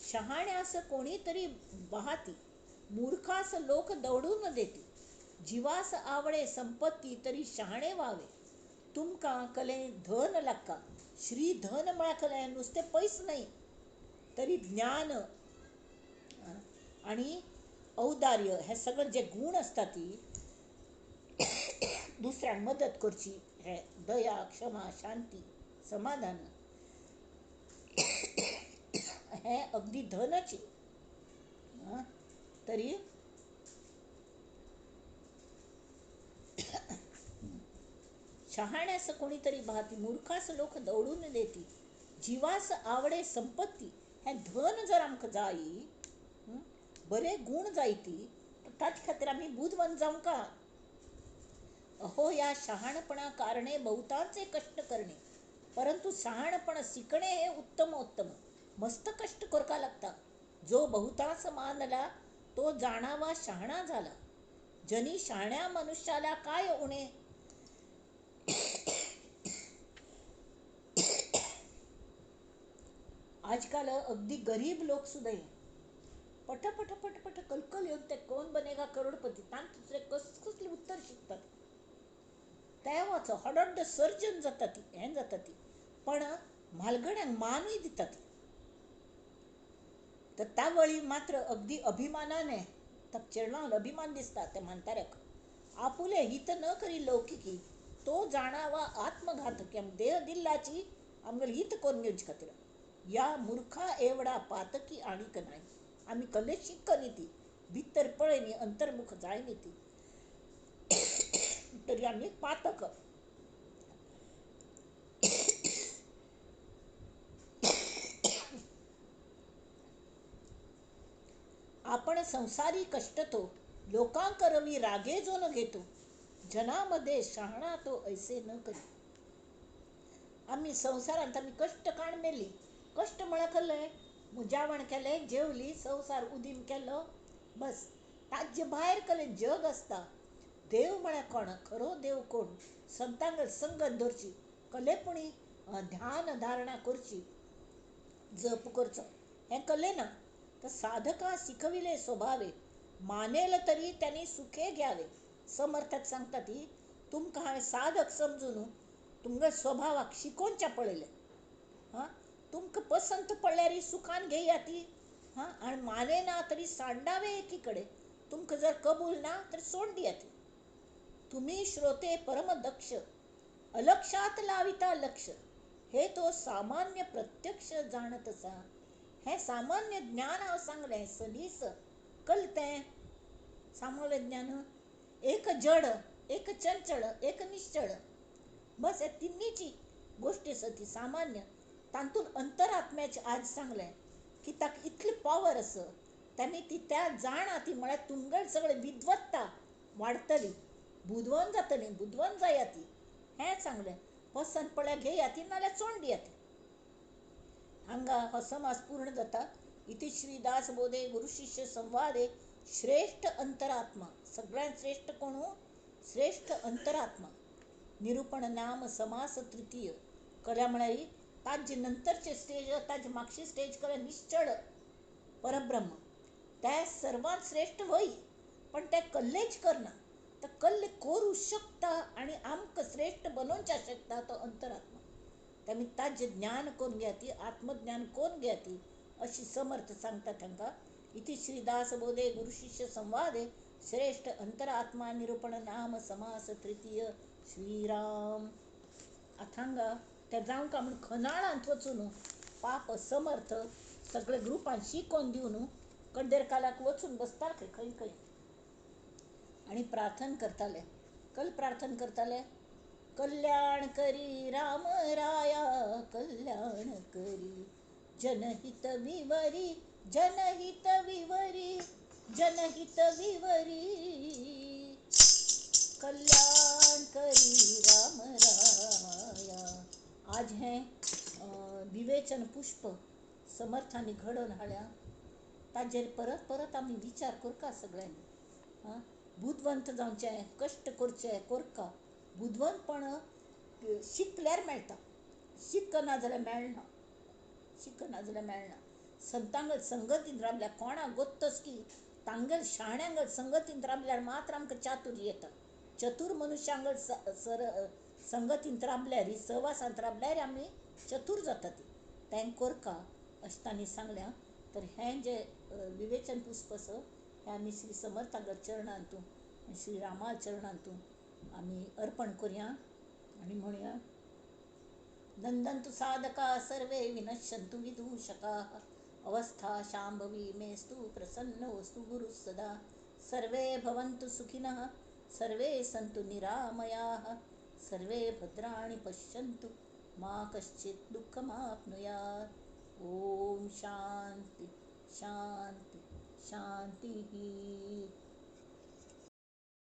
शहाण्यास कोणी तरी बहाती, मूर्खास लोक दवडून देती. जीवास आवडे संपत्ती तरी शहाणे व्हावे. तुमकां कले धन लागता. श्री धन म्हळ्यार नुसते पयस नाही, तरी ज्ञान आणि औदार्य हे सगळे जे गुण असतात ती दुसऱ्यांक मदत करची, हे दया, क्षमा, शांती, समाधान, हे अगदी धनची. तरी शहाण्यास कोणीतरी भाती, मूर्खास लोक दवडून देती. जीवास आवडे संपत्ती, हे धन जर आमकां जायी, बरे गुण जायती, ताचे खातीर आमी बुधवन जावं का. अहो या शहाणपणा कारणे बहुतांचे कष्ट करणे, परंतु शहाणपण शिकणे हे उत्तमोत्तम. मस्त कष्ट करका लागता. जो बहुतांस मानला तो जाणावा शहाणा झाला. जनी शहाण्या मनुष्याला काय उणे. आजकाल अगदी गरीब लोक सुद्धा पट पट पट पट कलकल येऊन ते कोण बनेगा करोडपती तांत दुसरे कसले उत्तर शिकतात. तेव्हाच हडड सर्जन जाता ती, हें जाता ती. पण म्हालगड्यांक मानूय दिता ती. तर त्या वेळी मात्र अगदी अभिमानाने, चेडवांक अभिमान दिसता ते म्हणताऱ्याक. आपुले हित न करी लौकिकी, तो जाणावा आत्मघातकी. देह दिल्लाची आमगेली हित करून घेवचे खातीर. या मूर्खा एवढा पातकी आणीक नाही. आमी कले शिक्कनी ती, भितर पळयनी अंतर्मुख जायनी ती, तरी आमी पातक. आपण संसारी कष्ट तो लोकांक रवी रागे जो न घेतो. जनामध्ये शहाणा तो ऐसे न करी. आम्ही संसारांत आम्ही कष्ट काण मेली. कष्ट म्हळ्यार खल्ले जेवण केलें, जेवली, संसार उदीम केलो, बस. ताजे भायर कले जग असता. देव म्हळ्यार कोण, खरो देव कोण, संतांगल संगत धरची, कलेपुणी ध्यान धारणा करची, जप करचो, हें कले ना. तर साधका शिकविले स्वभावे, मानेल तरी त्यांनी सुखे घ्यावे. समर्थक सांगता ती, तुमकां हांवें साधक समजून तुमगे स्वभावाक शिकोवच्या पळयले. तुमकां पसंत पडल्यार सुखान घेया ती. आनी मानेना तरी सांडावे एकीकडे. तुमकां जर कबूल ना तर सोड दिया ती. तुम्ही श्रोते परम दक्ष, अलक्षात लाविता लक्ष. हे तो सामान्य प्रत्यक्ष जाणत असा. हे सामान्य ज्ञान हांव सांगलें सदीस कळतें. सामान्य ज्ञान एक जड, एक चंचळ, एक निश्चळ, बस हे तिन्नीची गोष्टी आसा ती सामान्य. तांतून अंतरात्म्याचे आज सांगलें की ताका इतली पावर आसा, त्यांनी ती त्या जाणा ती म्हळ्यार तुमगेर सगळें विद्वत्ता वाडटली, बुदवंत जातली, बुदवंत जाया ती, हें सांगलें. पसंत पळय घेया ती नाल्यार चोंड दिया ती. हांगा हो समास पूर्ण जाता. इति श्रीदास बोधे गुरु शिष्य संवादे श्रेष्ठ अंतरात्मा, सगळ्यांत श्रेष्ठ कोण हो? श्रेष्ठ अंतरात्मा. निरूपण नाम समास तृतीय कळ्या म्हळ्यार ताजे नंतरचे स्टेज, ताजे मागची स्टेज कळ्या निश्चळ परब्रह्म. ते सर्वात श्रेष्ठ वय, पण ते कल्लेच करना. तर कल्ले करू शकता आणि आमकां श्रेष्ठ बनवच्या शकता तो अंतरात्मा. त्यामुळे ताजे ज्ञान कोण घ्या ती, आत्मज्ञान कोण घ्या ती, अशी समर्थ सांगता तांकां. इति श्रीदास बोधे गुरु शिष्य संवादे श्रेष्ठ अंतरात्मा निरूपण नाम समास तृतीय श्रीराम. आथांगा ते जावंका म्हण खनाळांत वचून पाप समर्थ सगळे ग्रुपान शिकोवन दिवन कड्डेर कालाक वचून बसताले खंय खंय आणि प्रार्थना करताले. प्रार्थना करताले, कल्याण करी राम राया, कल्याण करी जनहित विवरी, जनहित विवरी, जनहित विवरी, कल्याण करी राम राया. आज हे विवेचन पुष्प समर्थांनी घडोवन हाडल्या. ताजेर परत परत आमी विचार करता सगळ्यांनी. बुदवंत जावचें, कश्ट करचे करता. बुदवंतपण शिकल्यार मेळटा, शिकना जाल्यार मेळना, शिकना जाल्यार मेळना. संतांगल संगतीन रावल्यार कोणाक गोत्तस की तांगेल शाण्यांगल संगतीन रावल्यार मात्र आमकां चातुर्य येता. चतूर मनशांगल संगतीन रावल्यार, सहवासांत रावल्यार आमी चतूर जाता ती. तें करता अशें तांणी सांगल्या. तर हें जे विवेचन पुष्प आसा हें आमी श्री समर्थांगल चरणांतूं, श्री रामा चरणांतूं आमी अर्पण करुया आनी म्हणुया, नंदन्तु साधका सर्वे विनश्यन्तु विदूषकाः, अवस्था शाम्भवी मेस्तु प्रसन्नोऽस्तु गुरुः सदा. सर्वे भवन्तु सुखिनः, सर्वे सन्तु निरामयाः, सर्वे भद्राणि पश्यन्तु मा कश्चित् दुःखमाप्नुयात्. ॐ शान्ति शान्ति शान्तिः.